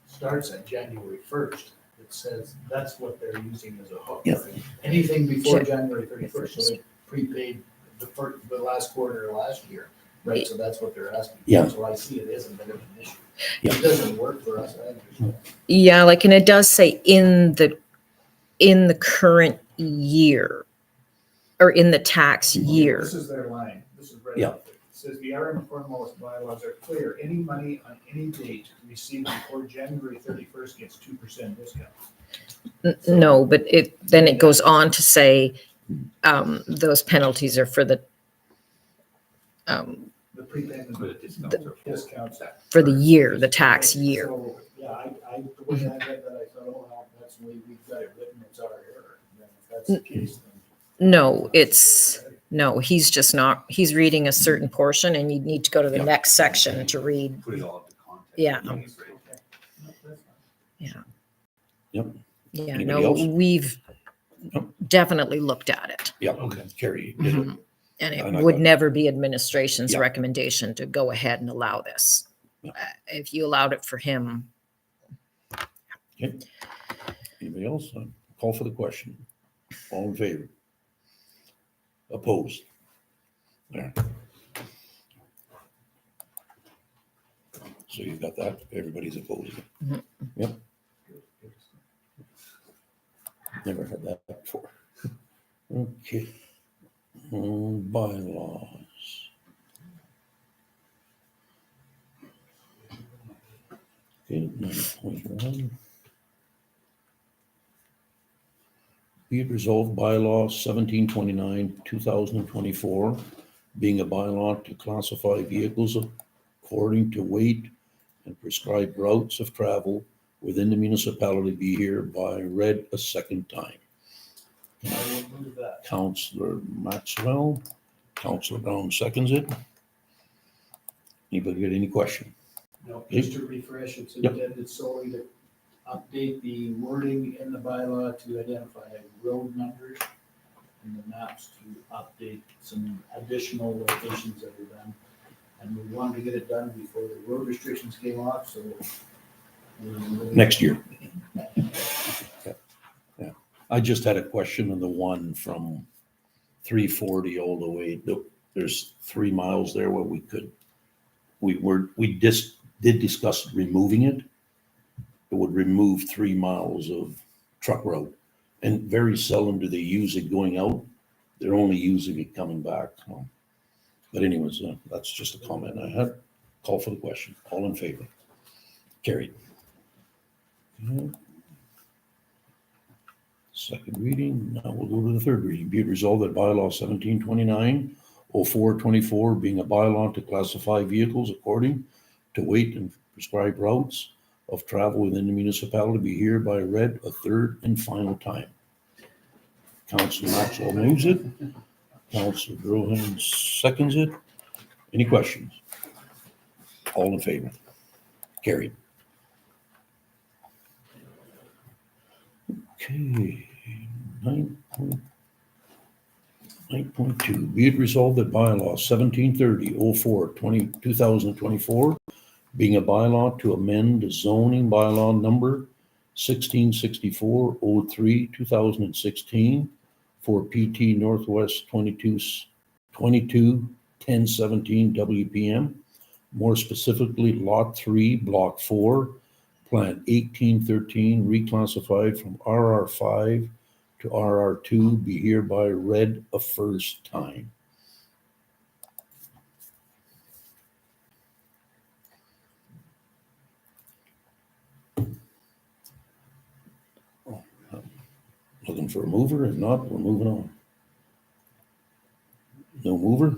Speaker 2: starts at January 1st. It says that's what they're using as a hook.
Speaker 1: Yeah.
Speaker 2: Anything before January 31st, so they prepaid the last quarter of last year, right? So that's what they're asking.
Speaker 1: Yeah.
Speaker 2: So I see it isn't a bit of an issue.
Speaker 1: Yeah.
Speaker 2: It doesn't work for us either.
Speaker 4: yeah, like, and it does say in the current year or in the tax year.
Speaker 2: This is their line. This is right
Speaker 1: Yeah.
Speaker 2: up there. It says the RM Cornwallis bylaws are clear. Any money on any date received before January 31st gets 2% discount.
Speaker 4: No, but then it goes on to say, those penalties are for the
Speaker 2: The prepayment
Speaker 3: For the discounts are for-
Speaker 2: discounts.
Speaker 4: for the year, the tax year.
Speaker 2: So, yeah, the way I read that, I thought, oh, well, that's the way we've got it written, it's our error. Then if that's the case, then.
Speaker 4: No, he's reading a certain portion and you need to go to the
Speaker 1: Yeah.
Speaker 4: next section to read.
Speaker 3: Put it all into context.
Speaker 4: Yeah.
Speaker 2: Okay. No, that's fine.
Speaker 4: Yeah,
Speaker 1: Anybody
Speaker 4: no,
Speaker 1: else?
Speaker 4: we've
Speaker 1: Yep.
Speaker 4: definitely looked at it.
Speaker 1: yeah, okay, Carrie did it.
Speaker 4: Mhm. And
Speaker 1: And I
Speaker 4: it would
Speaker 1: got-
Speaker 4: never be administration's
Speaker 1: Yeah.
Speaker 4: recommendation to go ahead and allow this.
Speaker 1: Yeah.
Speaker 4: If you allowed it for him,
Speaker 1: Okay. Anybody else? Call for the question. All in favor? Opposed? There. So you've got that, everybody's opposed.
Speaker 4: Mhm.
Speaker 1: Yep. Never had that before. Okay. Bylaws. Okay, 9.1. Be it resolved bylaw 1729, 2024, being a bylaw to classify vehicles according to weight and prescribed routes of travel within the municipality be hereby read a second time.
Speaker 2: I will move that.
Speaker 1: Councillor Maxwell, Councillor Brown seconds it. Anybody got any question?
Speaker 2: No, just to refresh, it's
Speaker 1: Yep.
Speaker 2: intended solely to update the wording in the bylaw to identify road numbers and the maps to update some additional locations that are done. And we wanted to get it done before the road restrictions came off, so.
Speaker 1: Next year. Yeah. I just had a question on the one from 340 all the way, there's 3 miles there where we did discuss removing it. It would remove 3 miles of truck road. And very seldom do they use it going out. They're only using it coming back. So. But anyways, that's just a comment I had. Call for the question. All in favor? Carried. Second reading, now we'll go to the third reading. Be it resolved that bylaw 1729-0424 being a bylaw to classify vehicles according to weight and prescribed routes of travel within the municipality be hereby read a third and final time. Councilor Maxwell moves it. Councilor Grohan seconds it. Any questions? All in favor? Carried. Okay, 9.2, be it resolved that bylaw 1730-04-2024 being a bylaw to amend zoning bylaw number 1664-03-2016 for PT Northwest 22-1017 WPM, more specifically Lot 3, Block 4, Plant 1813, reclassified from RR5 to RR2, be hereby read a first time. Looking for a mover? If not, we're moving on. No mover?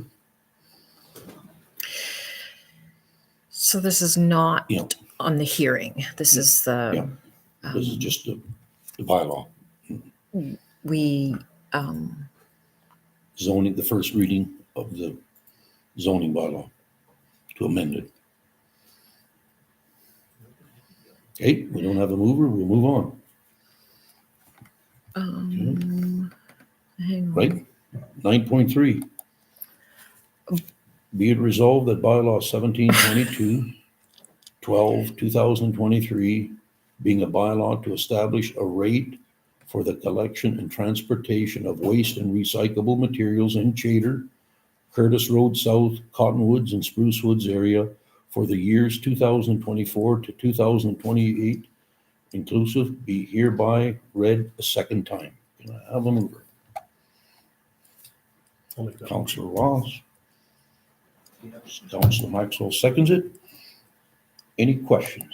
Speaker 4: So this is not
Speaker 1: Yeah.
Speaker 4: on the hearing. This is the,
Speaker 1: Yeah. This is just the bylaw.
Speaker 4: we,
Speaker 1: Zoning, the first reading of the zoning bylaw to amend it. Okay, we don't have a mover, we'll move on,
Speaker 4: hang on.
Speaker 1: right? 9.3. Be it resolved that bylaw 1722-12-2023 being a bylaw to establish a rate for the collection and transportation of waste and recyclable materials in Chater, Curtis Road South, Cottonwoods and Spruce Woods area for the years 2024 to 2028 inclusive be hereby read a second time. Can I have a mover?
Speaker 8: I'll make that.
Speaker 1: Councilor Ross. Councilor Maxwell seconds it. Any questions?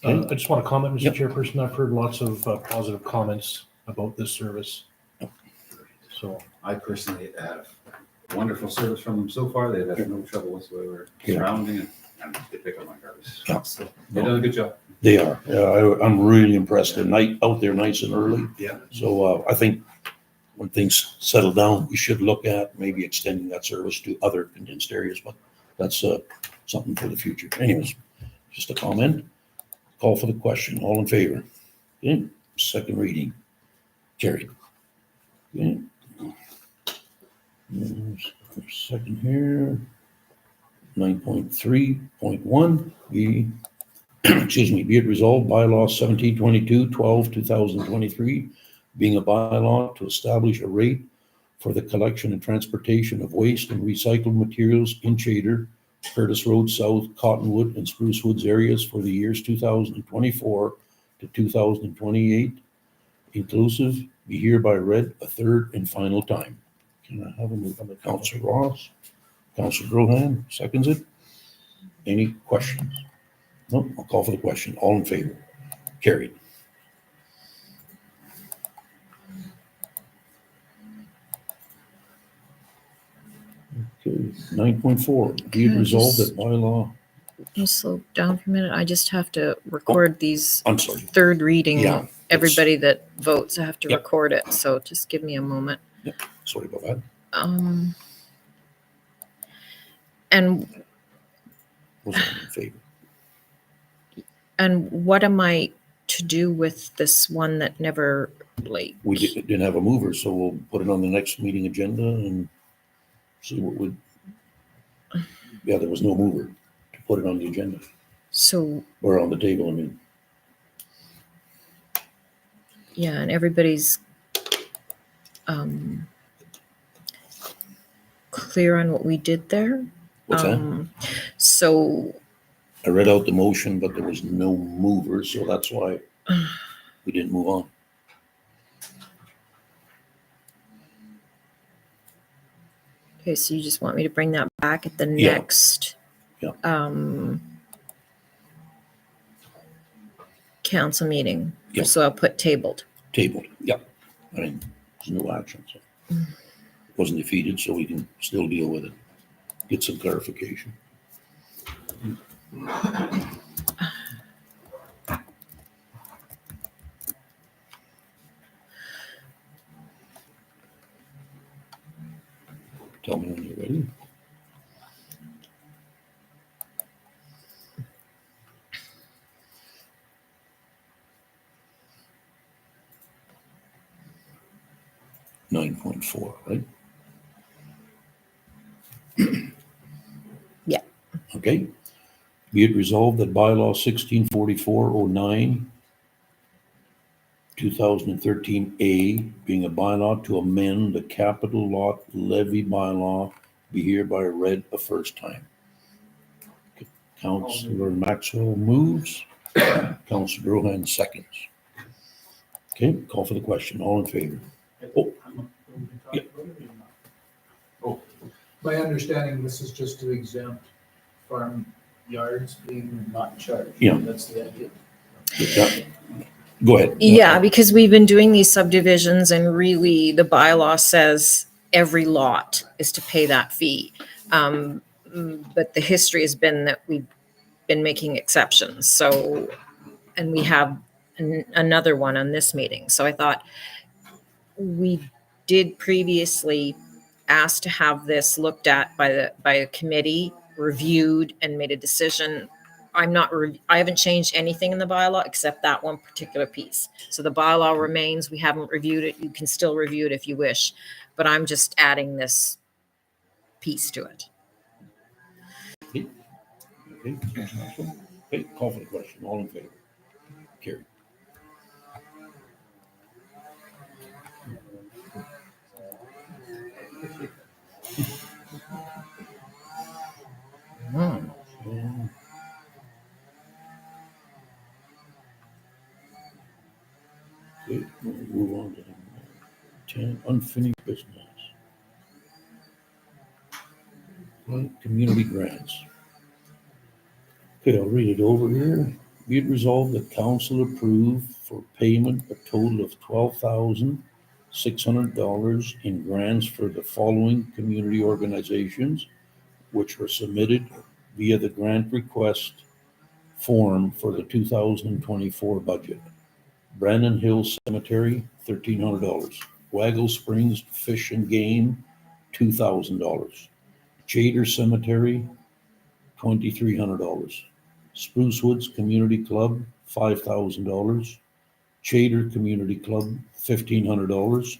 Speaker 8: I just want to comment, Mr.
Speaker 1: Yep.
Speaker 8: Chairperson, I've heard lots of positive comments about this service. So,
Speaker 3: I personally have wonderful service from them so far. They've had no trouble whatsoever
Speaker 1: Yeah.
Speaker 3: surrounding it, and they pick up my garbage.
Speaker 1: Yeah.
Speaker 3: So they've done a good job.
Speaker 1: They are. I'm really impressed. They're out there nice and early.
Speaker 3: Yeah.
Speaker 1: So I think when things settle down, we should look at maybe extending that service to other condensed areas, but that's something for the future. Anyways, just a comment. Call for the question. All in favor? Okay. Second reading. Carried. Okay. Second here. 9.3.1 be excuse me, be it resolved bylaw 1722-12-2023 being a bylaw to establish a rate for the collection and transportation of waste and recycled materials in Chater, Curtis Road South, Cottonwood and Spruce Woods areas for the years 2024 to 2028 inclusive be hereby read a third and final time. Can I have a move on the Councilor Ross? Councilor Grohan seconds it. Any questions? No, I'll call for the question. All in favor? Carried. Okay, 9.4, be it
Speaker 4: Can I
Speaker 1: resolved
Speaker 4: just-
Speaker 1: that bylaw,
Speaker 4: Can you slow down for a minute? I just have to record these
Speaker 1: I'm sorry.
Speaker 4: third reading.
Speaker 1: Yeah,
Speaker 4: Everybody that votes, I have to
Speaker 1: Yep.
Speaker 4: record it. So just give me a moment.
Speaker 1: Sorry about that.
Speaker 4: And
Speaker 1: Was all in favor?
Speaker 4: what am I to do with this one that never, like,
Speaker 1: We didn't have a mover, so we'll put it on the next meeting agenda and see what would. Yeah, there was no mover to put it on the agenda
Speaker 4: so,
Speaker 1: or on the table, I mean.
Speaker 4: yeah, and everybody's clear on what we did there.
Speaker 1: What's that?
Speaker 4: So,
Speaker 1: I read out the motion, but there was no mover, so that's why we didn't move on.
Speaker 4: okay, so you just want me to bring that back at the
Speaker 1: Yeah.
Speaker 4: next
Speaker 1: Yeah.
Speaker 4: council meeting.
Speaker 1: Yep.
Speaker 4: So I'll put tabled.
Speaker 1: Tabled, yep. I mean, there's no action, so. Wasn't defeated, so we can still deal with it. Get some clarification. Tell me when you're ready. Nine point four, right?
Speaker 4: Yeah.
Speaker 1: Okay. Be it resolved that bylaw 164409, 2013A, being a bylaw to amend the capital lot levy bylaw, be hereby read a first time. Councillor Maxwell moves. Councillor Rohan seconds. Okay, call for the question. All in favor? Oh. Yeah.
Speaker 2: My understanding, this is just to exempt farm yards being not charged.
Speaker 1: Yeah.
Speaker 2: That's the idea.
Speaker 1: Yeah. Go ahead.
Speaker 4: Yeah, because we've been doing these subdivisions and really the bylaw says every lot is to pay that fee. But the history has been that we've been making exceptions. So, and we have another one on this meeting. So I thought we did previously ask to have this looked at by a committee, reviewed and made a decision. I haven't changed anything in the bylaw except that one particular piece. So the bylaw remains. We haven't reviewed it. You can still review it if you wish, but I'm just adding this piece to it.
Speaker 1: Okay. Okay, call for the question. All in favor? Carried. Okay, we'll move on to 10, unfinished business. Right, community grants. Okay, I'll read it over here. Be it resolved that council approve for payment a total of $12,600 in grants for the following community organizations, which were submitted via the grant request form for the 2024 budget. Brandon Hills Cemetery, $1,300. Waggle Springs Fish and Game, $2,000. Chater Cemetery, $2,300. Spruce Woods Community Club, $5,000. Chater Community Club, $1,500.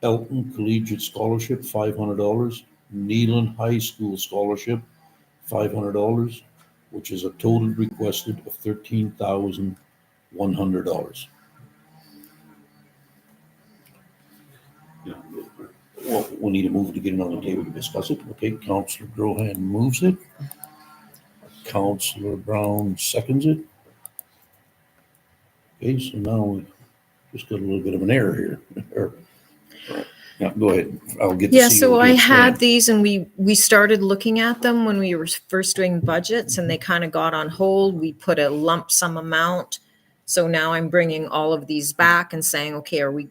Speaker 1: Elton Collegiate Scholarship, $500. Neelan High School Scholarship, $500, which is a total requested of $13,100.
Speaker 3: Yeah.
Speaker 1: Well, we need to move to get it on the table to discuss it. Okay, Councillor Grohan moves it. Councillor Brown seconds it. Okay, so now we just got a little bit of an error here. Yeah, go ahead. I'll get the
Speaker 4: Yeah,
Speaker 1: CO
Speaker 4: so
Speaker 1: to
Speaker 4: I had
Speaker 1: explain.
Speaker 4: these and we started looking at them when we were first doing budgets and they kind of got on hold. We put a lump sum amount. So now I'm bringing all of these back and saying, okay, are we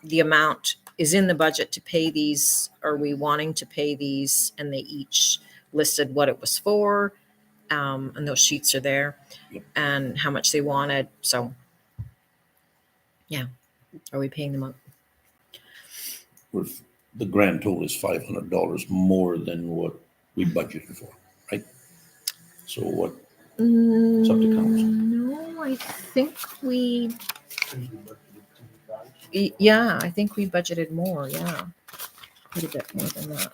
Speaker 4: the amount is in the budget to pay these? Are we wanting to pay these? And they each listed what it was for. And those sheets are there.
Speaker 1: Yep.
Speaker 4: And how much they wanted. So yeah, are we paying them up?
Speaker 1: The grand total is $500 more than what we budgeted for, right? So what, it's up to council.
Speaker 4: No, I think yeah, I think we budgeted more, yeah. Quite a bit more than that.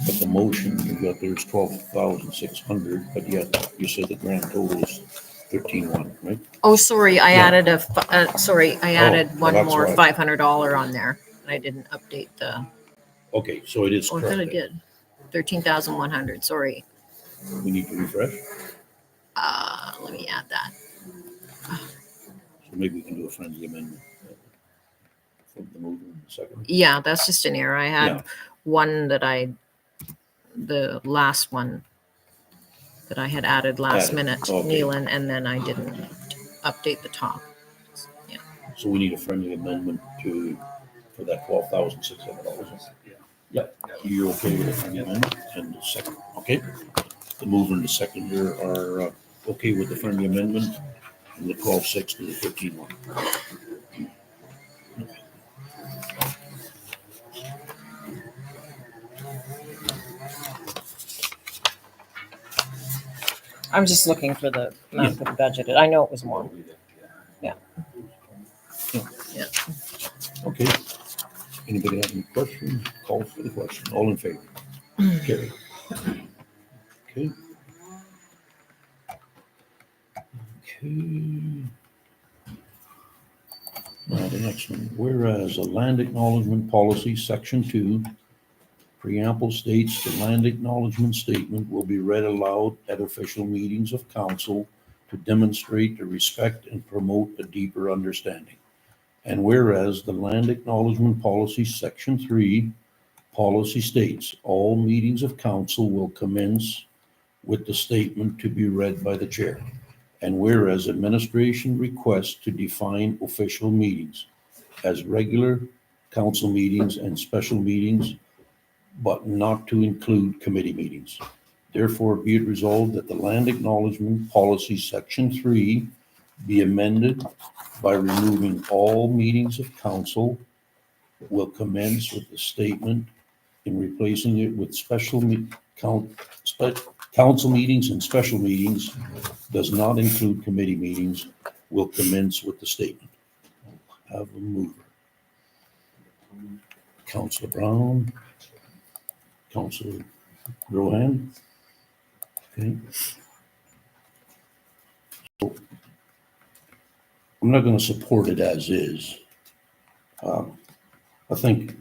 Speaker 1: But the motion you got there's 12,600, but yet you said the grand total is 13,100, right?
Speaker 4: Oh, sorry, I
Speaker 1: Yeah.
Speaker 4: added I added
Speaker 1: well,
Speaker 4: one
Speaker 1: that's
Speaker 4: more
Speaker 1: right.
Speaker 4: $500 on there. And I didn't update the,
Speaker 1: Okay, so it is
Speaker 4: oh, I thought I
Speaker 1: correct.
Speaker 4: did. 13,100, sorry.
Speaker 1: We need to refresh,
Speaker 4: Let me add that.
Speaker 1: so maybe we can do a friendly amendment. From the mover in a second.
Speaker 4: Yeah, that's just an error. I had
Speaker 1: Yeah.
Speaker 4: one the last one that I had added last
Speaker 1: Added,
Speaker 4: minute,
Speaker 1: okay.
Speaker 4: Nealon, and then I didn't update the top. Yeah.
Speaker 1: So we need a friendly amendment for that $12,600. Yep, you're okay with the friendly amendment and the second, okay? The mover and the seconder are okay with the friendly amendment from the 12.6 to the 13.1.
Speaker 4: I'm just looking for the amount that budgeted. I know it was more.
Speaker 1: Okay. Anybody have any questions? Call for the question. All in favor? Carry. Okay. Okay. Now the next one, whereas a land acknowledgement policy, section 2, preamble states the land acknowledgement statement will be read aloud at official meetings of council to demonstrate the respect and promote a deeper understanding. And whereas the land acknowledgement policy, section 3, policy states all meetings of council will commence with the statement to be read by the chair. And whereas administration requests to define official meetings as regular council meetings and special meetings, but not to include committee meetings. Therefore, be it resolved that the land acknowledgement policy, section 3, be amended by removing all meetings of council will commence with the statement in replacing it with council meetings and special meetings does not include committee meetings will commence with the statement. Have a mover. Councilor Brown. Councilor Rohan. Okay. So I'm not going to support it as is. I think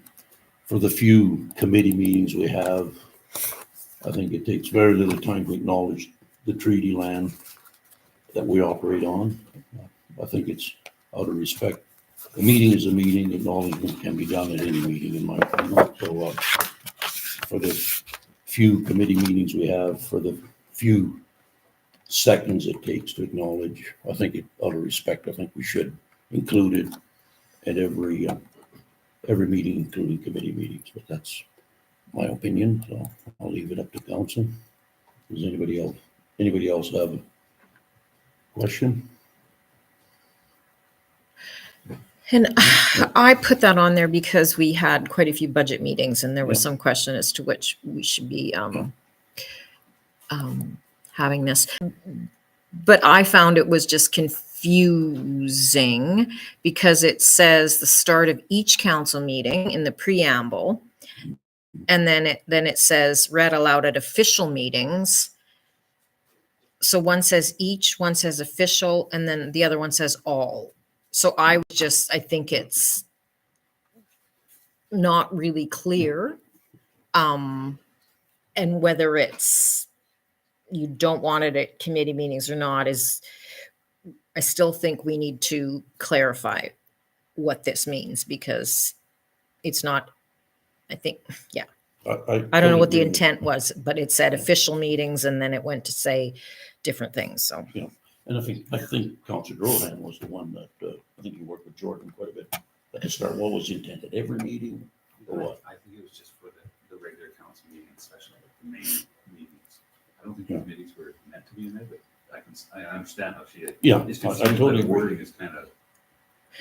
Speaker 1: for the few committee meetings we have, I think it takes very little time to acknowledge the treaty land that we operate on. I think it's out of respect. A meeting is a meeting. Acknowledgement can be done at any meeting, in my opinion. So for the few committee meetings we have, for the few seconds it takes to acknowledge, I think out of respect, I think we should include it at every meeting, including committee meetings. But that's my opinion, so I'll leave it up to council. Does anybody else have a question?
Speaker 4: And I put that on there because we had quite a few budget meetings and there was some question as to which we should be having this. But I found it was just confusing because it says the start of each council meeting in the preamble. And then it says read aloud at official meetings. So one says each, one says official, and then the other one says all. So I think it's not really clear. And whether it's, you don't want it at committee meetings or not I still think we need to clarify what this means because it's not, I think, yeah. I don't know what the intent was, but it said official meetings and then it went to say different things, so.
Speaker 1: Yeah, and I think Councilor Rohan was the one that, I think you worked with Jordan quite a bit. At the start, what was intended, every meeting or what?
Speaker 3: I think it was just for the regular council meeting, especially the main meetings. I don't think the committees were meant to be in there, but I understand how she.
Speaker 1: Yeah,
Speaker 3: It's
Speaker 1: I
Speaker 3: just
Speaker 1: totally
Speaker 3: the
Speaker 1: agree.
Speaker 3: wording is kind of,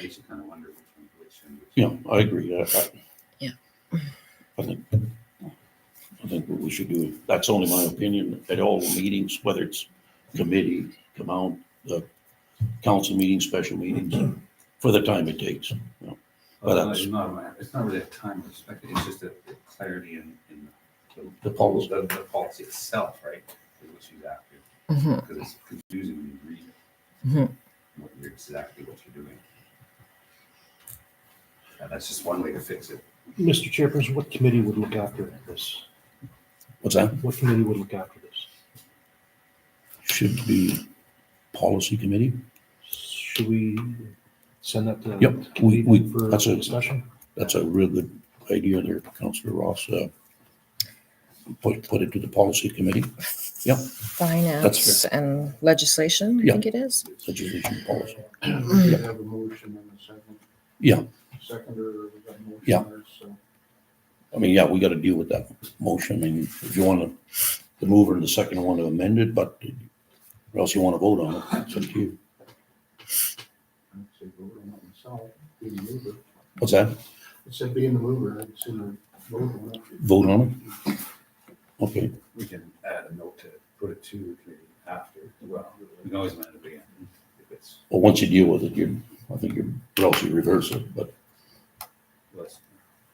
Speaker 3: makes you kind of wonder which and which.
Speaker 1: Yeah, I agree.
Speaker 4: Yeah.
Speaker 1: I think what we should do, that's only my opinion, at all the meetings, whether it's committee, council meetings, special meetings, for the time it takes. You know. But
Speaker 3: It's not really a time perspective, it's just the clarity in
Speaker 1: the policy.
Speaker 3: the policy itself, right? Is what she's after,
Speaker 4: Mhm.
Speaker 3: because it's confusing when you read it.
Speaker 4: Mhm.
Speaker 3: Exactly what you're doing. And that's just one way to fix it.
Speaker 8: Mr. Chairperson, what committee would look after this?
Speaker 1: What's that?
Speaker 8: What committee would look after this?
Speaker 1: Should be policy committee.
Speaker 8: Should we send that to?
Speaker 1: Yep,
Speaker 8: committee for
Speaker 1: that's a-
Speaker 8: discussion?
Speaker 1: That's a real good idea there, Councilor Ross. put it to the policy committee,
Speaker 4: Finance and legislation, I
Speaker 1: Yeah.
Speaker 4: think it is.
Speaker 1: legislation policy.
Speaker 11: We did have a motion and a second.
Speaker 1: Yeah.
Speaker 11: Seconder, we got a motion
Speaker 1: Yeah.
Speaker 11: there, so.
Speaker 1: I mean, yeah, we gotta deal with that motion, and if you want the mover and the second want to amend it, but, or else you want to vote on it, it's up to you.
Speaker 11: I'd say vote on it myself, be the mover.
Speaker 1: What's that?
Speaker 11: It said being the mover, I'd sooner vote on it.
Speaker 1: Vote on it? Okay,
Speaker 12: We can add a note to put it to the committee after as well.
Speaker 3: We can always amend it again if it's,
Speaker 1: well, once you deal with it, I think or else you reverse it, but,
Speaker 12: Less,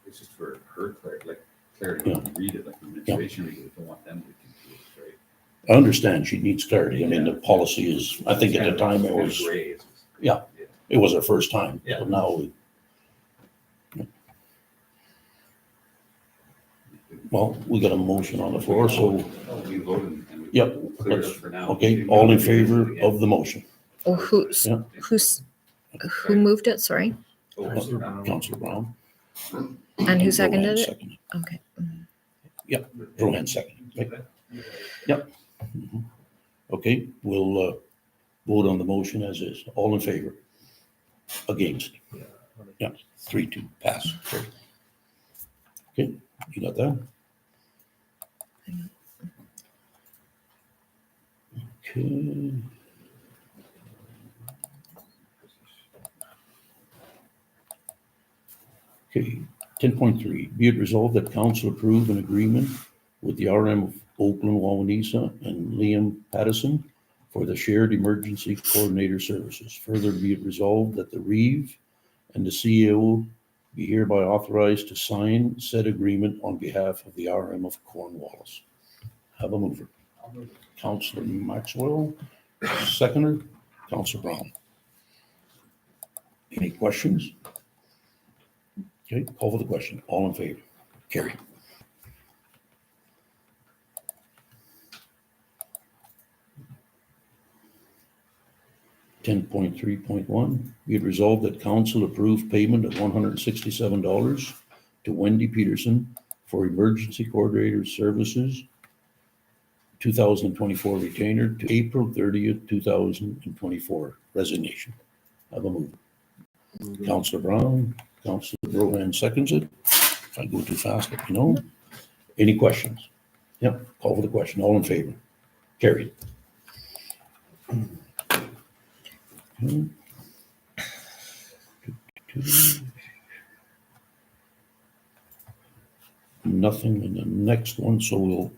Speaker 12: it's just for her clarity, when you read it, like the administration read it, don't want them to confuse, right?
Speaker 1: I understand she needs clarity. I mean, the policy is, I think at the time it was,
Speaker 12: Gray, it's-
Speaker 1: Yeah. it was our first time.
Speaker 12: Yeah.
Speaker 1: But now, well, we got a motion on the floor, so,
Speaker 3: we voted and we
Speaker 1: Yep,
Speaker 3: cleared it
Speaker 1: let's-
Speaker 3: for now.
Speaker 1: okay, all in favor of the motion?
Speaker 4: Oh,
Speaker 1: Yeah.
Speaker 4: who moved it? Sorry.
Speaker 3: Oh,
Speaker 1: Counselor Brown.
Speaker 4: And who
Speaker 1: Rohan
Speaker 4: seconded it?
Speaker 1: seconded.
Speaker 4: Okay.
Speaker 1: Rohan seconded, right? Yep. Mhm. Okay, we'll vote on the motion as is. All in favor? Against? Yeah, 3-2, pass. Okay, you got that? Okay. Okay, 10.3, be it resolved that council approve an agreement with the RM of Oakland, Wawanesa, and Liam Pattison for the shared emergency coordinator services. Further, be it resolved that the Reeve and the CEO be hereby authorized to sign said agreement on behalf of the RM of Cornwallis. Have a mover. Councillor Maxwell, seconder, Councillor Brown. Any questions? Okay, call for the question. All in favor? Carry. $10.3.1, be it resolved that council approve payment of $167 to Wendy Peterson for emergency coordinator services, 2024 retainer to April 30th, 2024 resignation. Have a move. Councillor Brown, Councillor Rohan seconds it. If I go too fast, let me know. Any questions? Yep, call for the question. All in favor? Carried. Okay. Nothing in the next one, so we'll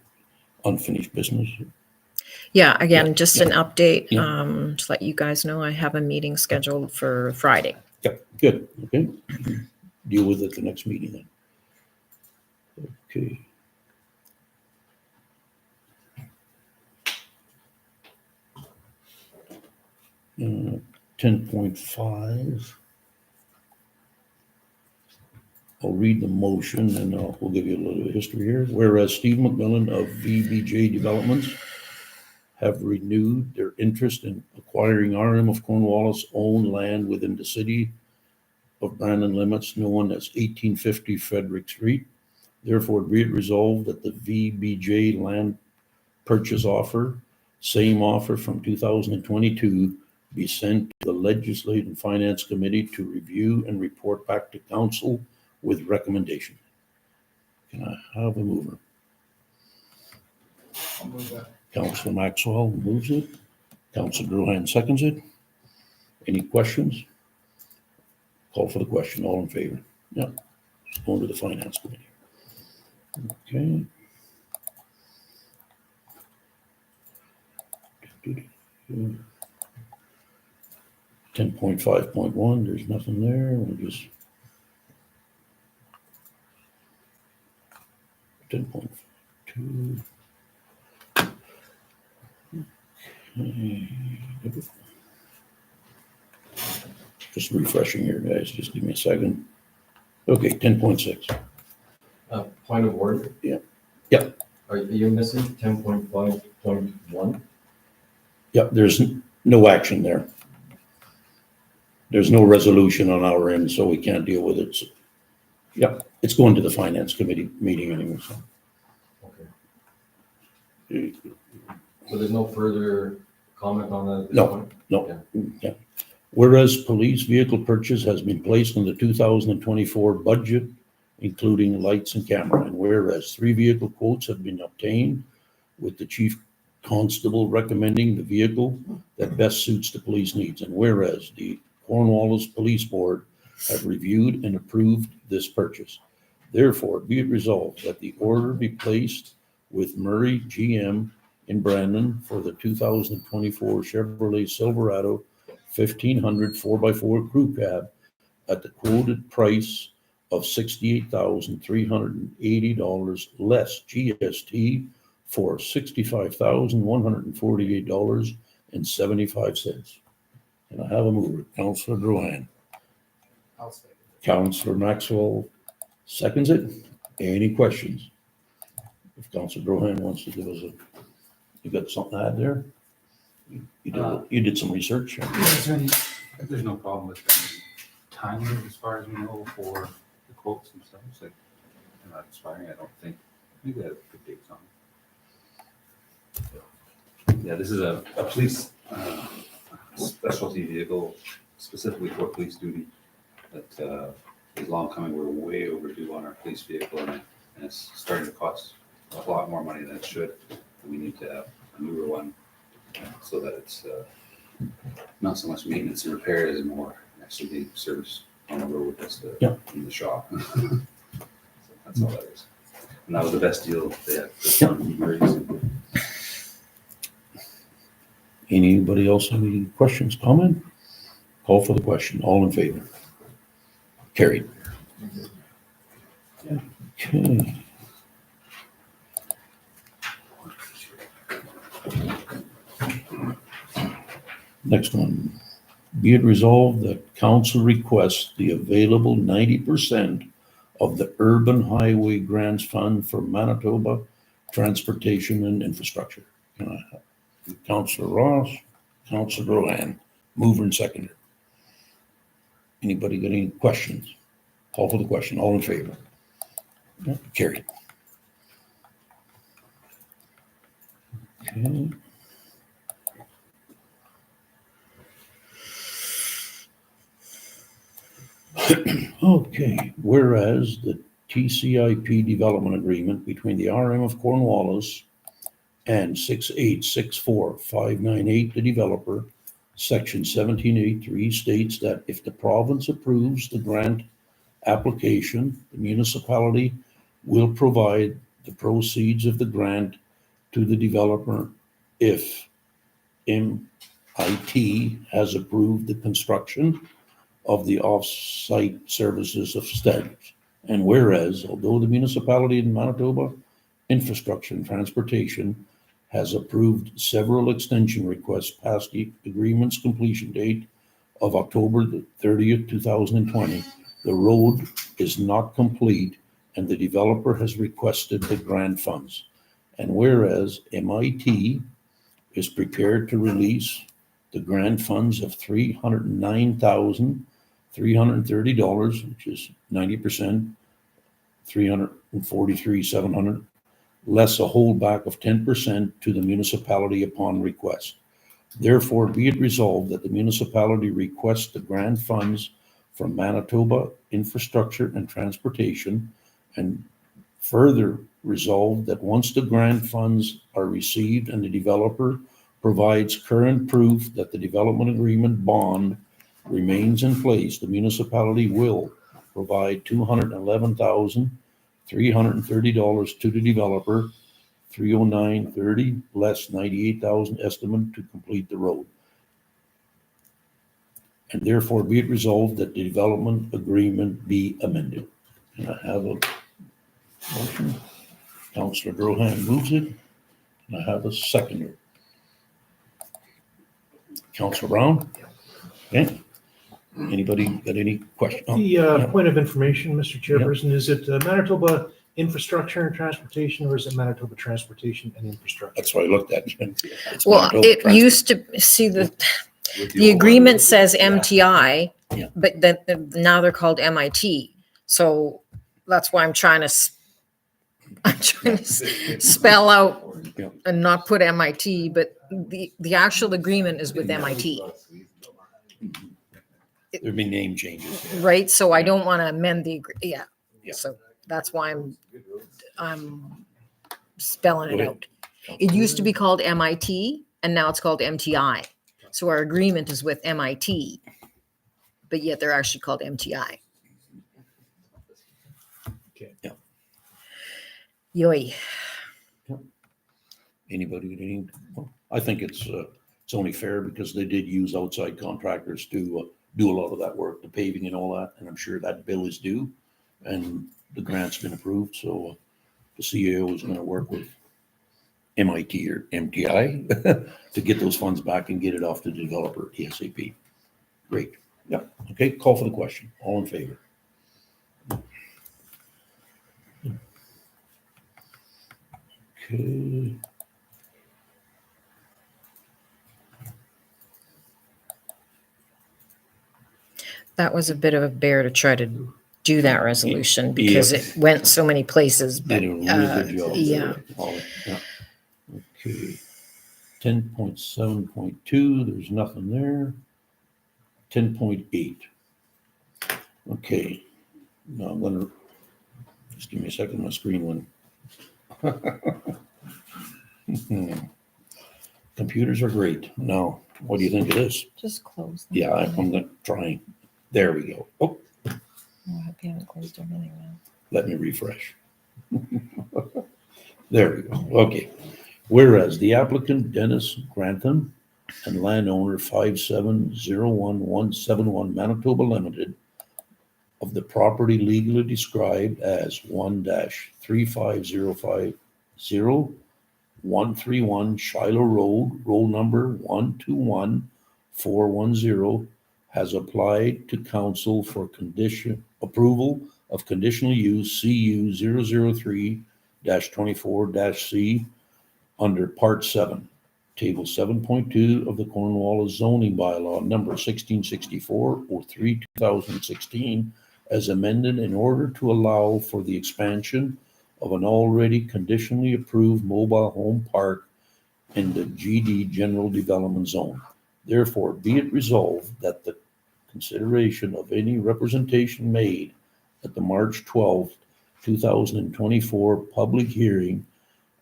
Speaker 1: unfinished business.
Speaker 4: Yeah, again, just an update,
Speaker 1: Yeah.
Speaker 4: to let you guys know, I have a meeting scheduled for Friday.
Speaker 1: Yep, good, okay. Deal with it at the next meeting then. Okay. Uh, 10.5. I'll read the motion and we'll give you a little history here. Whereas Steve McMillan of VBJ Developments have renewed their interest in acquiring RM of Cornwallis owned land within the city of Brandon limits known as 1850 Frederick Street. Therefore, be it resolved that the VBJ land purchase offer, same offer from 2022, be sent to the Legislative and Finance Committee to review and report back to council with recommendation. Can I have a mover?
Speaker 6: I'll move that.
Speaker 1: Councilor Maxwell moves it. Councilor Gruhan seconds it. Any questions? Call for the question. All in favor? Yeah. It's going to the Finance Committee. Okay. Hmm. 10.5.1, there's nothing there. We'll just 10.2. Just refreshing here, guys. Just give me a second. Okay, 10.6.
Speaker 13: Point of order?
Speaker 1: Yeah. Yeah.
Speaker 13: Are you missing 10.5.1?
Speaker 1: Yep, there's no action there. There's no resolution on our end, so we can't deal with it. So, yep, it's going to the Finance Committee meeting anyway. So.
Speaker 13: Okay. So there's no further comment on that at this
Speaker 1: No.
Speaker 13: point?
Speaker 1: No. Yeah. Whereas police vehicle purchase has been placed in the 2024 budget, including lights and camera, and whereas 3 vehicle quotes have been obtained, with the chief constable recommending the vehicle that best suits the police needs, and whereas the Cornwallis Police Board have reviewed and approved this purchase. Therefore, be it resolved that the order be placed with Murray GM in Brandon for the 2024 Chevrolet Silverado 1500 4x4 crew cab at the quoted price of $68,380 less GST for $65,148.75. And I have a mover, Councillor Drouin.
Speaker 2: I'll second it.
Speaker 1: Councillor Maxwell seconds it. Any questions? If Councillor Drouin wants to give us you got something to add there? You did some research.
Speaker 3: Is there any, if there's no problem with any timing as far as we know for the quotes themselves, like they're not expiring, I don't think. I think they have good dates on them. Yeah, this is a police specialty vehicle specifically for police duty that is long coming. We're way overdue on our police vehicle and it's starting to cost a lot more money than it should. We need to have a newer one so that it's not so much maintenance and repair as more actually being serviced on the road as the in the shop. So that's all that is. And that was the best deal they had.
Speaker 1: Anybody else have any questions, comment? Call for the question. All in favor? Carried. Okay. Next one. Be it resolved that council requests the available 90% of the Urban Highway Grants Fund for Manitoba Transportation and Infrastructure. Can I have Councillor Ross, Councillor Drouin, mover and seconder. Anybody got any questions? Call for the question. All in favor? Carried. Okay. Okay, whereas the TCIP development agreement between the RM of Cornwallis and 6864598, the developer, section 17A3 states that if the province approves the grant application, the municipality will provide the proceeds of the grant to the developer if MIT has approved the construction of the off-site services of standards. And whereas, although the municipality in Manitoba Infrastructure and Transportation has approved several extension requests past the agreement's completion date of October the 30th, 2020, the road is not complete and the developer has requested the grant funds. And whereas MIT is prepared to release the grant funds of $309,330, which is 90%, $343,700, less a holdback of 10% to the municipality upon request. Therefore, be it resolved that the municipality requests the grant funds from Manitoba Infrastructure and Transportation, and further resolved that once the grant funds are received and the developer provides current proof that the development agreement bond remains in place, the municipality will provide $211,330 to the developer, $309,30 less $98,000 estimate to complete the road. And therefore be it resolved that the development agreement be amended. And I have a motion. Councillor Drouin moves it. And I have a seconder. Councillor Brown? Okay. Anybody got any questions?
Speaker 8: The point of information, Mr. Chairperson, is it Manitoba Infrastructure and Transportation, or is it Manitoba Transportation and Infrastructure?
Speaker 1: That's what I looked at. It's
Speaker 4: Well,
Speaker 1: Manitoba
Speaker 4: it used to, see, the agreement says MTI,
Speaker 1: Yeah.
Speaker 4: but then now they're called MIT. So that's why I'm trying to I'm trying to spell out
Speaker 1: Yeah.
Speaker 4: and not put MIT, but the actual agreement is with MIT,
Speaker 1: There'd be name changes.
Speaker 4: right? So I don't want to amend yeah.
Speaker 1: Yeah.
Speaker 4: So that's why I'm spelling
Speaker 1: Go
Speaker 4: it
Speaker 1: ahead.
Speaker 4: out. It used to be called MIT and now it's called MTI. So our agreement is with MIT, but yet they're actually called MTI.
Speaker 8: Okay.
Speaker 1: Yeah.
Speaker 4: Yoy.
Speaker 1: Anybody with any? Well, I think it's only fair because they did use outside contractors to do a lot of that work, the paving and all that, and I'm sure that bill is due, and the grant's been approved, so the CAO is going to work with MIT or MTI to get those funds back and get it off to the developer ASAP. Great. Yeah. Okay. Call for the question. All in favor? Okay.
Speaker 4: That was a bit of a bear to try to do that resolution because
Speaker 1: Yeah.
Speaker 4: it went so many places. But,
Speaker 1: Did a really good job.
Speaker 4: yeah.
Speaker 1: there, Holly. Yeah. Okay. 10.7.2, there's nothing there. 10.8. Okay. Now I'm gonna, just give me a second, my screen went. Computers are great. Now, what do you think of this?
Speaker 4: Just close.
Speaker 1: Yeah, I'm gonna try. There we go. Oh,
Speaker 4: I hope you haven't closed everything now.
Speaker 1: let me refresh. There we go. Okay. Whereas the applicant Dennis Grantham and landowner 5701171 Manitoba Limited of the property legally described as 1-35050-131 Shiloh Road, roll number 121410, has applied to council for approval of conditional use CU 003-24-C under Part 7, Table 7.2 of the Cornwallis zoning bylaw number 1664/03/2016, as amended in order to allow for the expansion of an already conditionally approved mobile home park in the GD General Development Zone. Therefore, be it resolved that the consideration of any representation made at the March 12th, 2024 public hearing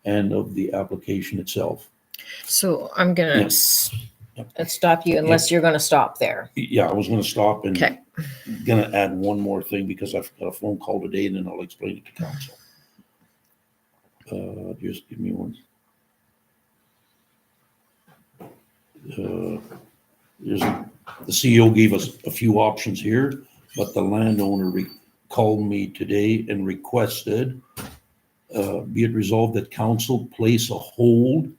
Speaker 1: and of the application itself.
Speaker 4: So I'm going
Speaker 1: Yeah.
Speaker 4: to stop you unless you're going to stop there.
Speaker 1: Yeah, I was gonna stop and
Speaker 4: Okay.
Speaker 1: gonna add one more thing because I've got a phone call today and then I'll explain it to council. Just give me one. The CEO gave us a few options here, but the landowner called me today and requested, be it resolved that council place a hold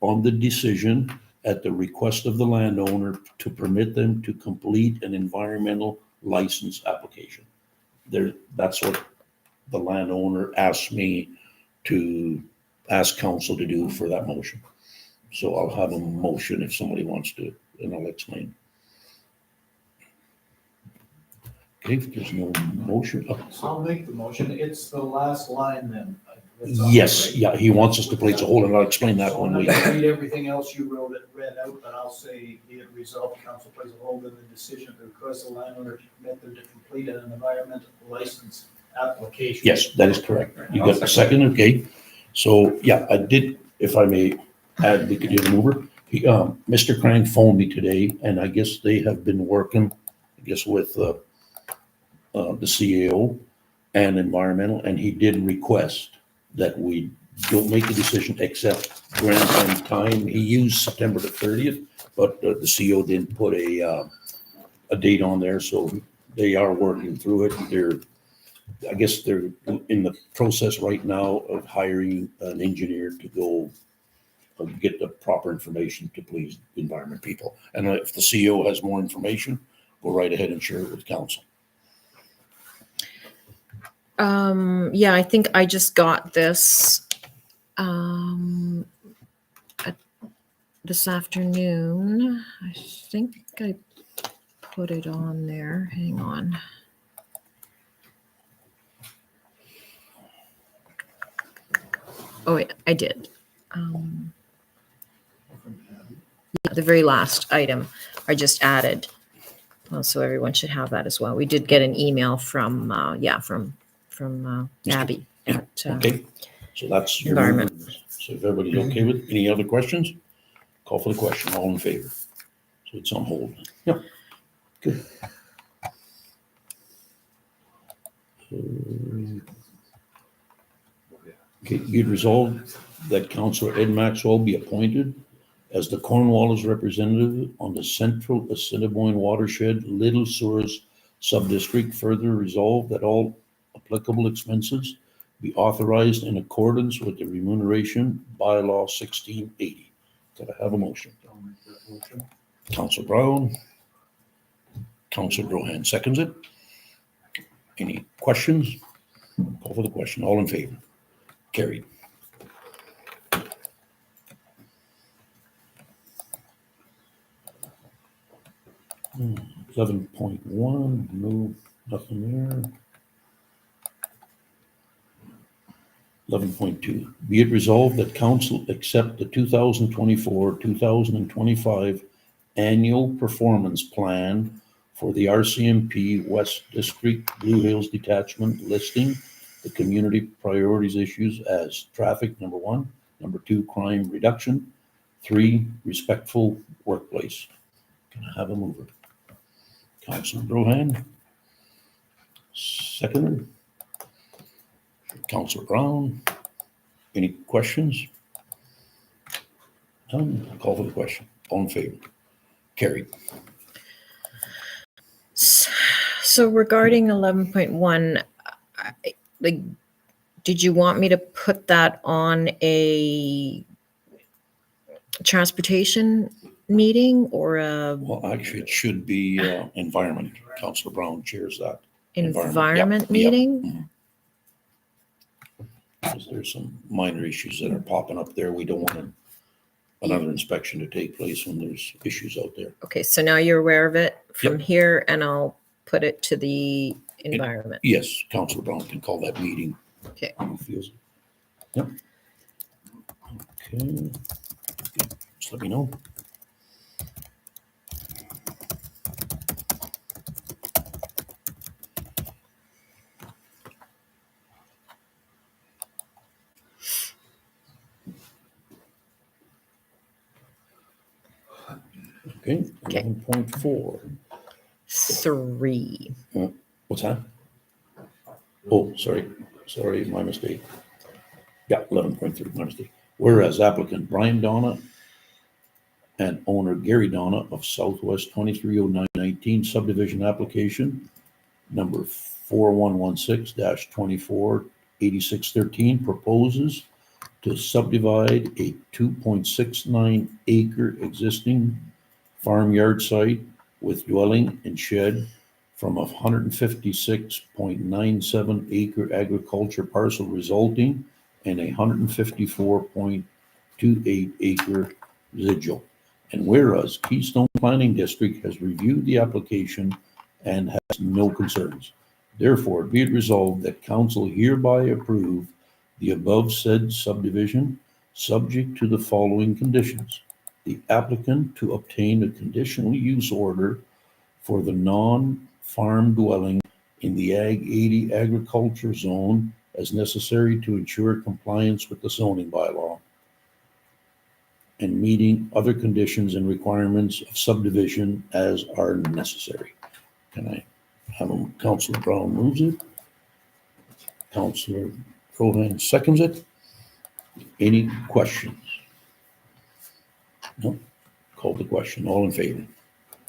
Speaker 1: on the decision at the request of the landowner to permit them to complete an environmental license application. That's what the landowner asked me to ask council to do for that motion. So I'll have a motion if somebody wants to, and I'll explain. Okay, if there's no motion.
Speaker 2: I'll make the motion. It's the last line then. That's all
Speaker 1: Yes,
Speaker 2: right.
Speaker 1: yeah, he wants us to place a hold, and I'll explain that
Speaker 2: So
Speaker 1: when
Speaker 2: I'm
Speaker 1: we.
Speaker 2: not gonna read everything else you read out, but I'll say, be it resolved, council places a hold on the decision to request the landowner to permit them to complete an environmental license application.
Speaker 1: Yes, that is correct. You got the second, okay. So, yeah, I did, if I may add, we could do the mover. Mr. Crank phoned me today, and I guess they have been working, I guess, with the CAO and environmental, and he did request that we don't make a decision except grant him time. He used September the 30th, but the CO didn't put a date on there, so they are working through it. I guess they're in the process right now of hiring an engineer to go get the proper information to please the environment people. And if the CO has more information, go right ahead and share it with council.
Speaker 4: Yeah, I think I just got this this afternoon. I think I put it on there. Hang on. Oh, yeah, I did. Yeah, the very last item I just added. Well, so everyone should have that as well. We did get an email from Abby at
Speaker 1: Okay, so that's your
Speaker 4: Environment.
Speaker 1: So if everybody's okay with, any other questions? Call for the question, all in favor. So it's on hold. Yep. Good. Okay, be it resolved that Councillor Ed Maxwell be appointed as the Cornwallis representative on the Central Assiniboine Watershed Little Sewers Subdistrict. Further resolved that all applicable expenses be authorized in accordance with the remuneration bylaw 1680. Could I have a motion?
Speaker 11: I'll make that motion.
Speaker 1: Councillor Brown. Councillor Drohan seconds it. Any questions? Call for the question. All in favor? Carried. Hmm, 11.1, no, nothing there. 11.2, be it resolved that council accept the 2024-2025 annual performance plan for the RCMP West District Blue Hills Detachment, listing the community priorities issues as traffic, number 1, number 2, crime reduction, 3, respectful workplace. Can I have a mover? Councillor Drohan. Seconder. Councillor Brown. Any questions? None. Call for the question. All in favor? Carried.
Speaker 4: So regarding 11.1, like, did you want me to put that on a transportation meeting or a
Speaker 1: Well, actually, it should be environment. Councillor Brown chairs that.
Speaker 4: environment
Speaker 1: Yep.
Speaker 4: meeting?
Speaker 1: Because there's some minor issues that are popping up there. We don't want another inspection to take place when there's issues out there.
Speaker 4: Okay, so now you're aware of it from
Speaker 1: Yep.
Speaker 4: here, and I'll put it to the environment.
Speaker 1: Yes, Councillor Brown can call that meeting.
Speaker 4: Okay.
Speaker 1: He feels. Yep. Okay. Just let me know. Okay,
Speaker 4: Okay.
Speaker 1: 11.4.
Speaker 4: 3.
Speaker 1: What's that? Oh, sorry, my mistake. Yeah, 11.3, my mistake. Whereas applicant Brian Donna and owner Gary Donna of Southwest 230919 subdivision application number 4116-248613 proposes to subdivide a 2.69 acre existing farmyard site with dwelling and shed from a 156.97 acre agriculture parcel, resulting in a 154.28 acre residual. And whereas Keystone Planning District has reviewed the application and has no concerns, therefore be it resolved that council hereby approve the above said subdivision, subject to the following conditions: the applicant to obtain a conditional use order for the non-farm dwelling in the Ag 80 agriculture zone as necessary to ensure compliance with the zoning bylaw and meeting other conditions and requirements of subdivision as are necessary. Can I have Councillor Brown moves it? Councillor Cohen seconds it. Any questions? No. Call the question. All in favor?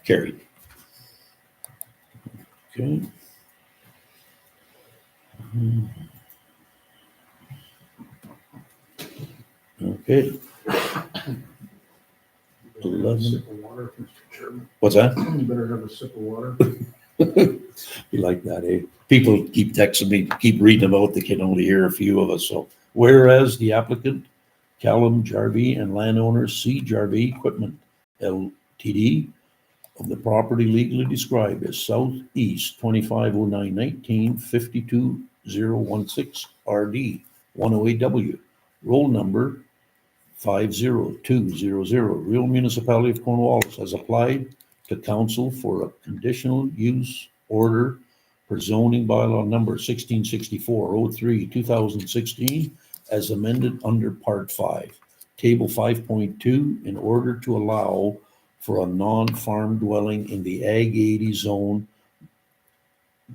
Speaker 1: Carried. Okay. Okay.
Speaker 11: You better have a sip of water, Mr. Chairman.
Speaker 1: What's that?
Speaker 11: You better have a sip of water.
Speaker 1: You like that, eh? People keep texting me, keep reading about, they can only hear a few of us, so. Whereas the applicant, Callum Jarvie, and landowner C. Jarvie Equipment Ltd. of the property legally described as Southeast 250919 52016 RD 108W roll number 50200. Real Municipality of Cornwallis has applied to council for a conditional use order for zoning bylaw number 1664-03-2016 as amended under Part 5, Table 5.2, in order to allow for a non-farm dwelling in the Ag 80 zone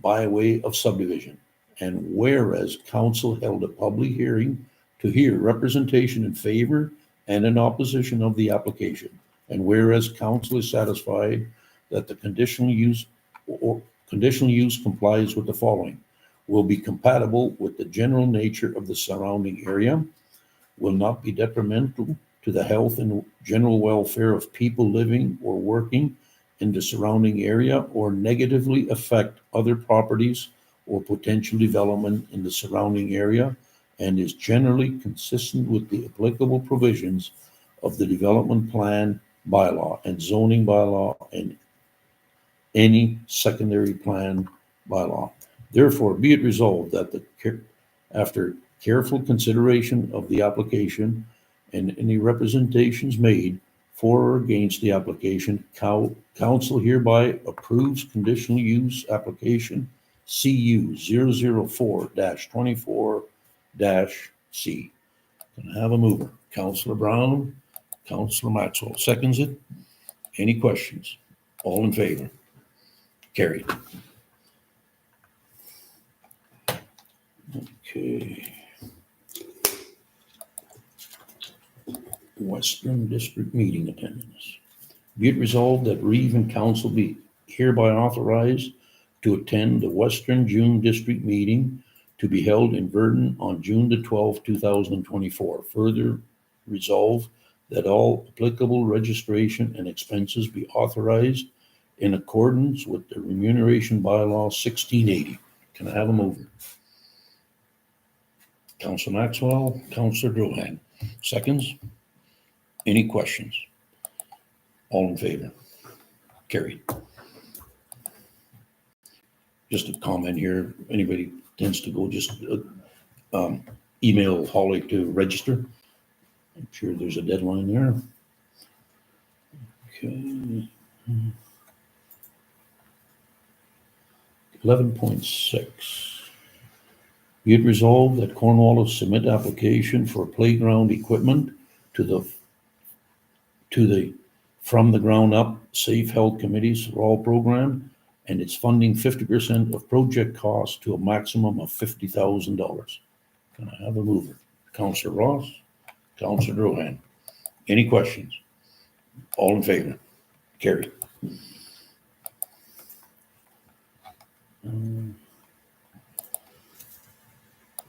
Speaker 1: by way of subdivision. And whereas council held a public hearing to hear representation in favor and in opposition of the application. And whereas council is satisfied that the conditional use complies with the following: will be compatible with the general nature of the surrounding area, will not be detrimental to the health and general welfare of people living or working in the surrounding area, or negatively affect other properties or potential development in the surrounding area, and is generally consistent with the applicable provisions of the development plan bylaw and zoning bylaw and any secondary plan bylaw. Therefore, be it resolved that after careful consideration of the application and any representations made for or against the application, council hereby approves conditional use application CU 004-24-C. Can I have a mover? Councillor Brown, Councillor Maxwell seconds it. Any questions? All in favor? Carried. Okay. Western District meeting attendance. Be it resolved that Reeve and Council be hereby authorized to attend the Western June District meeting to be held in Verdun on June the 12th, 2024. Further resolve that all applicable registration and expenses be authorized in accordance with the remuneration bylaw 1680. Can I have a mover? Councillor Maxwell, Councillor Drohan. Seconds? Any questions? All in favor? Carried. Just a comment here. Anybody tends to go, just email Holly to register. I'm sure there's a deadline there. Okay. 11.6. Be it resolved that Cornwallis submit application for playground equipment to the From the Ground Up Safe Health Committee's RAW program, and it's funding 50% of project costs to a maximum of $50,000. Can I have a mover? Councillor Ross, Councillor Drohan. Any questions? All in favor? Carried.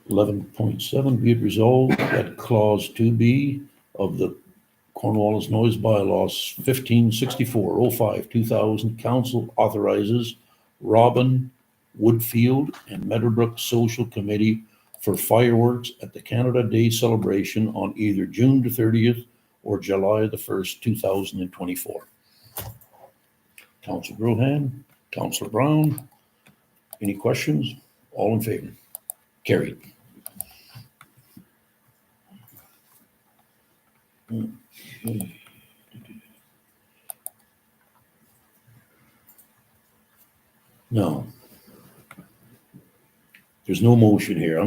Speaker 1: 11.7, be it resolved that Clause 2B of the Cornwallis Noise Bylaws 1564-05-2000 Council authorizes Robin Woodfield and Meadowbrook Social Committee for fireworks at the Canada Day celebration on either June the 30th or July the 1st, 2024. Councillor Drohan, Councillor Brown, any questions? All in favor? Carried. Okay. No. There's no motion here.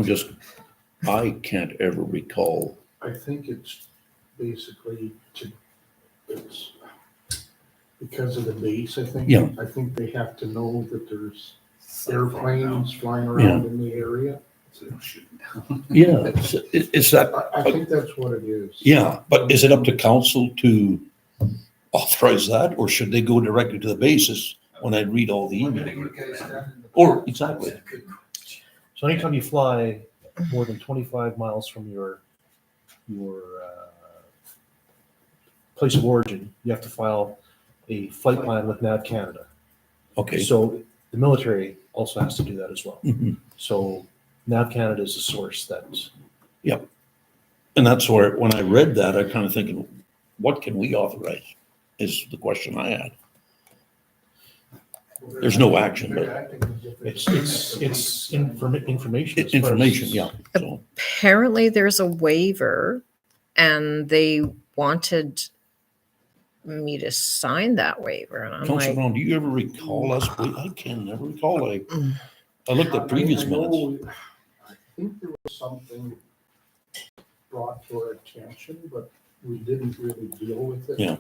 Speaker 1: I can't ever recall.
Speaker 8: I think it's basically it's because of the base, I think.
Speaker 1: Yeah.
Speaker 8: I think they have to know that there's airplanes flying around in the area.
Speaker 3: So they don't shoot them down.
Speaker 1: Yeah, it's that.
Speaker 8: I think that's what it is.
Speaker 1: Yeah, but is it up to council to authorize that, or should they go directly to the basis when I read all the email? Or, exactly.
Speaker 8: So anytime you fly more than 25 miles from your place of origin, you have to file a flight plan with NAV Canada.
Speaker 1: Okay.
Speaker 8: So the military also has to do that as well.
Speaker 1: Mhm.
Speaker 8: So NAV Canada is the source that's.
Speaker 1: Yep. And that's where, when I read that, I kind of thinking, what can we authorize is the question I had. There's no action, but
Speaker 11: They're acting as if
Speaker 8: It's information. as far as-
Speaker 1: information, yeah. So,
Speaker 4: Apparently there's a waiver and they wanted me to sign that waiver. And I'm
Speaker 1: Councilor
Speaker 4: like,
Speaker 1: Brown, do you ever recall us? I can never recall.
Speaker 4: Mm.
Speaker 1: I looked at previous
Speaker 11: I know-
Speaker 1: minutes.
Speaker 11: I think there was something brought to our attention, but we didn't really deal with it.
Speaker 1: Yeah.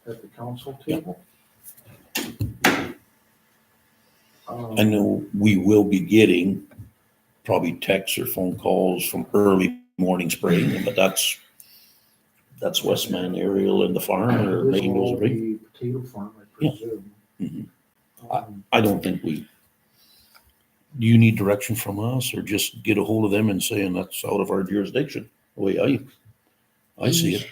Speaker 11: At the council
Speaker 1: Yeah.
Speaker 11: table.
Speaker 1: I know we will be getting probably texts or phone calls from early morning spraying, but that's Westman Aerial and the farm or
Speaker 11: This
Speaker 1: making
Speaker 11: will
Speaker 1: those right.
Speaker 11: be potato farm, I
Speaker 1: Yeah.
Speaker 11: presume.
Speaker 1: Mhm.
Speaker 11: Um,
Speaker 1: I don't think do you need direction from us or just get a hold of them and saying that's out of our jurisdiction? The way I see it.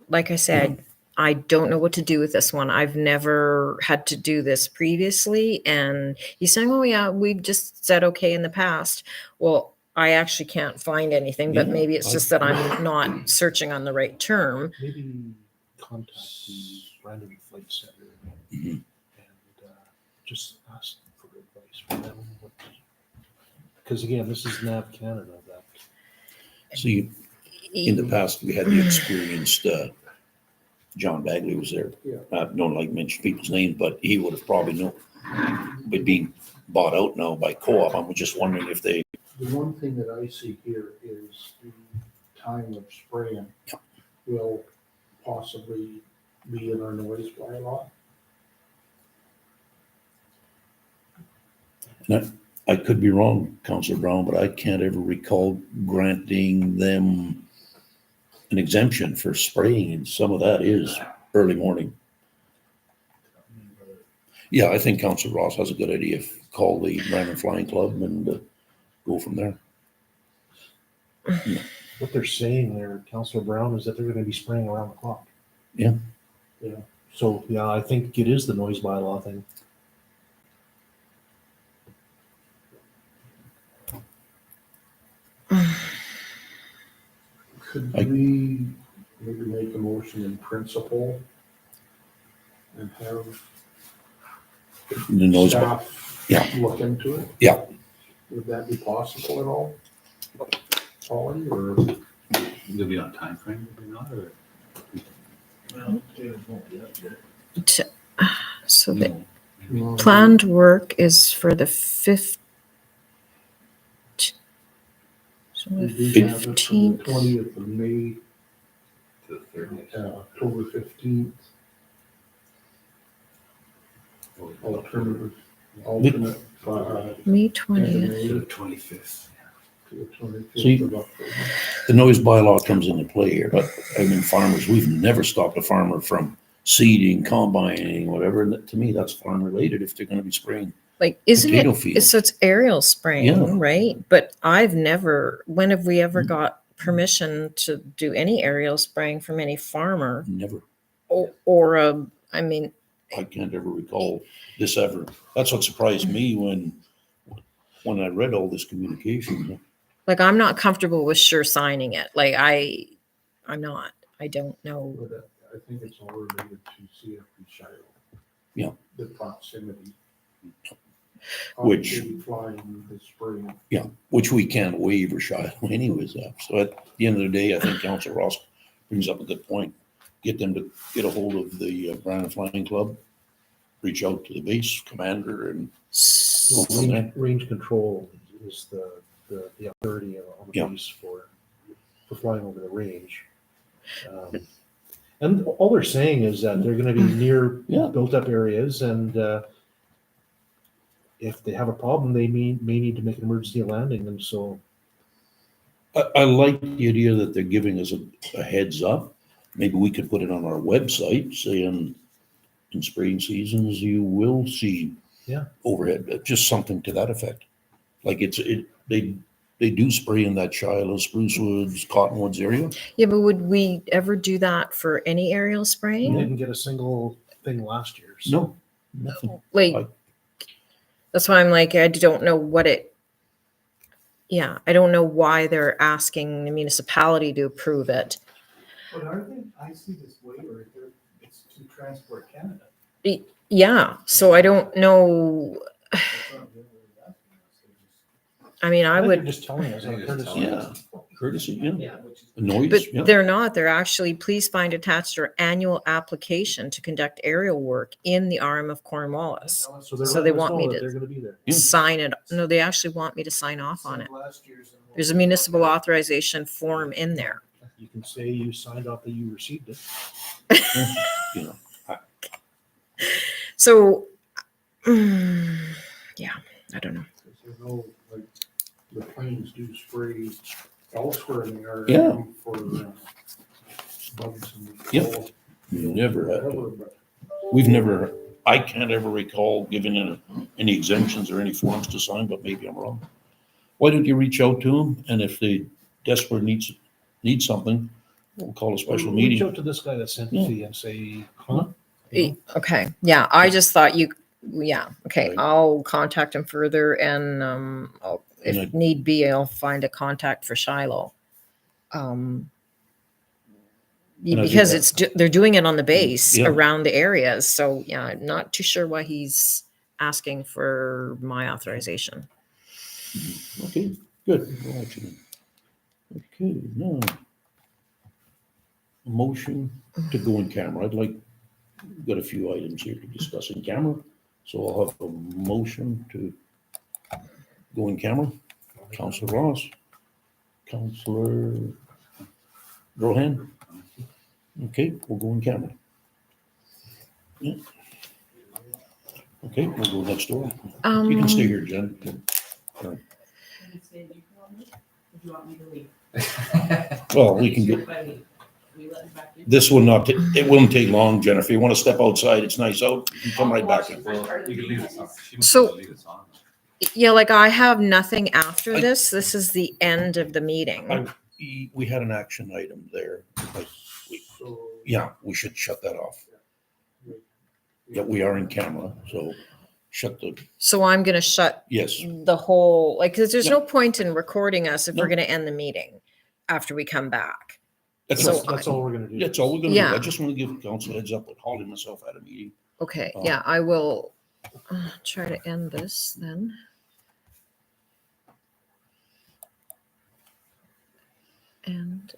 Speaker 4: like I said, I don't know what to do with this one. I've never had to do this previously. And he's saying, oh yeah, we've just said okay in the past. Well, I actually can't find anything, but
Speaker 1: Yeah,
Speaker 4: maybe it's just that I'm not searching on the right term.
Speaker 8: Maybe contact the Brandon Flight Center
Speaker 1: Mhm.
Speaker 8: and just ask for advice from them. Because again, this is NAV Canada that
Speaker 1: See, in the past, we had the experienced, John Bagley was there.
Speaker 11: Yeah.
Speaker 1: I don't like to mention people's names, but he would have probably known, but being bought out now by co-op, I'm just wondering if they,
Speaker 11: The one thing that I see here is the time of spraying will possibly be in our noise bylaw.
Speaker 1: I could be wrong, Councilor Brown, but I can't ever recall granting them an exemption for spraying, and some of that is early morning. Yeah, I think Councilor Ross has a good idea. Call the Brandon Flying Club and go from there.
Speaker 8: what they're saying there, Councilor Brown, is that they're gonna be spraying around the clock.
Speaker 1: Yeah.
Speaker 8: Yeah, so, yeah, I think it is the noise bylaw thing.
Speaker 11: Could
Speaker 1: I-
Speaker 11: we maybe make a motion in principle and have
Speaker 1: The noise,
Speaker 11: staff
Speaker 1: yeah.
Speaker 11: look into it?
Speaker 1: Yeah.
Speaker 11: Would that be possible at all? Polly, or?
Speaker 3: You'll be on time frame, maybe not, or?
Speaker 4: So the
Speaker 3: No.
Speaker 4: planned work is for the 5th. So the
Speaker 11: We do have it for the
Speaker 4: 15th.
Speaker 11: 20th of May,
Speaker 3: To the 30th.
Speaker 11: October 15th, alternate,
Speaker 4: May
Speaker 11: end of
Speaker 4: 20th.
Speaker 11: May
Speaker 3: To the 25th.
Speaker 11: to the 25th
Speaker 1: See-
Speaker 11: of October.
Speaker 1: the noise bylaw comes into play here, but I mean, farmers, we've never stopped a farmer from seeding, combining, whatever. And that- to me, that's farm related if they're gonna be spraying.
Speaker 4: Like, isn't
Speaker 1: Potato
Speaker 4: it?
Speaker 1: field.
Speaker 4: So it's aerial spraying,
Speaker 1: Yeah.
Speaker 4: right? But I've never, when have we ever got permission to do any aerial spraying from any farmer
Speaker 1: Never.
Speaker 4: or I mean,
Speaker 1: I can't ever recall this ever. That's what surprised me when I read all this communication.
Speaker 4: like I'm not comfortable with sure signing it. Like I'm not. I don't know.
Speaker 11: But I think it's all related to CFP Shiloh.
Speaker 1: Yeah.
Speaker 11: The proximity.
Speaker 1: Which-
Speaker 11: Obviously Flying the spring.
Speaker 1: Which we can't waive or shy anyways. So at the end of the day, I think Council Ross brings up a good point. Get them to get a hold of the Brandon Flying Club, reach out to the base commander and go from there.
Speaker 8: Range control is the authority on the
Speaker 1: Yeah.
Speaker 8: base for flying over the range. And all they're saying is that they're gonna be near
Speaker 1: Yeah.
Speaker 8: built-up areas, and if they have a problem, they may need to make an emergency landing, and so,
Speaker 1: I like the idea that they're giving us a heads up. Maybe we could put it on our website saying in spraying seasons, you will see
Speaker 8: Yeah.
Speaker 1: overhead, just something to that effect. Like they do spray in that Shiloh, Spruce Woods, Cottonwoods area.
Speaker 4: Yeah, but would we ever do that for any aerial
Speaker 8: we
Speaker 4: spraying?
Speaker 8: didn't get a single thing last year, so.
Speaker 1: No, nothing.
Speaker 4: Like, that's why I'm like, I don't know what it. Yeah, I don't know why they're asking the municipality to approve it.
Speaker 2: But are they, I see this waiver, it's to Transport Canada.
Speaker 4: Yeah, so I don't know. I mean, I
Speaker 8: think
Speaker 4: would,
Speaker 8: you're just telling us.
Speaker 12: I think
Speaker 8: out
Speaker 12: it's
Speaker 8: of
Speaker 12: telling
Speaker 8: courtesy.
Speaker 1: Yeah, courtesy, yeah.
Speaker 2: Yeah.
Speaker 1: Noise,
Speaker 4: but
Speaker 1: yeah.
Speaker 4: they're not. They're actually, please find attached our annual application to conduct aerial work in the RM of Cornwallis.
Speaker 8: So they're
Speaker 4: So they
Speaker 8: letting us
Speaker 4: want
Speaker 8: know
Speaker 4: me
Speaker 8: that
Speaker 4: to
Speaker 8: they're gonna be there.
Speaker 1: Yeah.
Speaker 4: Sign it. No, they actually want me to sign off on it.
Speaker 2: Last year's and we'll-
Speaker 4: There's a municipal authorization form in there.
Speaker 8: You can say you signed off that you received it.
Speaker 1: You know,
Speaker 4: So, yeah, I don't know.
Speaker 11: Because you know, like, the planes do spray elsewhere in the area.
Speaker 1: Yeah.
Speaker 11: For bugs and.
Speaker 1: Yep. you never had
Speaker 11: Whatever,
Speaker 1: to.
Speaker 11: but
Speaker 1: We've never, I can't ever recall giving any exemptions or any forms to sign, but maybe I'm wrong. Why don't you reach out to them, and if they desperately need something, we'll call a special
Speaker 8: Reach
Speaker 1: meeting.
Speaker 8: out to this guy that sent it to you and say, huh?
Speaker 4: Okay, yeah, I just thought yeah, okay,
Speaker 1: Right.
Speaker 4: I'll contact him further and
Speaker 1: And
Speaker 4: if need be, I'll find a contact for Shiloh.
Speaker 1: And I think
Speaker 4: Because
Speaker 1: that-
Speaker 4: they're doing it on the base
Speaker 1: Yeah.
Speaker 4: around the areas, so yeah, I'm not too sure why he's asking for my authorization.
Speaker 1: Okay, good. We'll let you know. Okay, now. Motion to go in camera. I'd like, got a few items here to discuss in camera. So I'll have a motion to go in camera. Counselor Ross, Counselor Rohan. Okay, we'll go in camera. Yeah. Okay, we'll go next door. You can stay here, Jen.
Speaker 7: Would you want me to leave?
Speaker 1: Well, we can get, this will not, it won't take long, Jennifer. You want to step outside, it's nice out, you can come right back in.
Speaker 12: Well, you can leave this on. She must
Speaker 4: So-
Speaker 12: leave this on.
Speaker 4: Yeah, like I have nothing after
Speaker 1: I-
Speaker 4: this. This is the end of the meeting.
Speaker 1: We had an action item there. Like,
Speaker 11: so.
Speaker 1: yeah, we should shut that off. Yeah, we are in camera, so shut the,
Speaker 4: So I'm gonna shut
Speaker 1: yes.
Speaker 4: the whole, like, because there's
Speaker 1: Yeah.
Speaker 4: no point in recording us if we're
Speaker 1: No.
Speaker 4: gonna end the meeting after we come back.
Speaker 1: That's
Speaker 4: So
Speaker 1: all,
Speaker 8: That's all we're gonna do.
Speaker 1: that's all we're gonna do.
Speaker 4: Yeah.
Speaker 1: I just want to give council a heads up, but Holly and myself had a meeting.
Speaker 4: Okay,
Speaker 1: Oh.
Speaker 4: yeah, I will try to end this then. And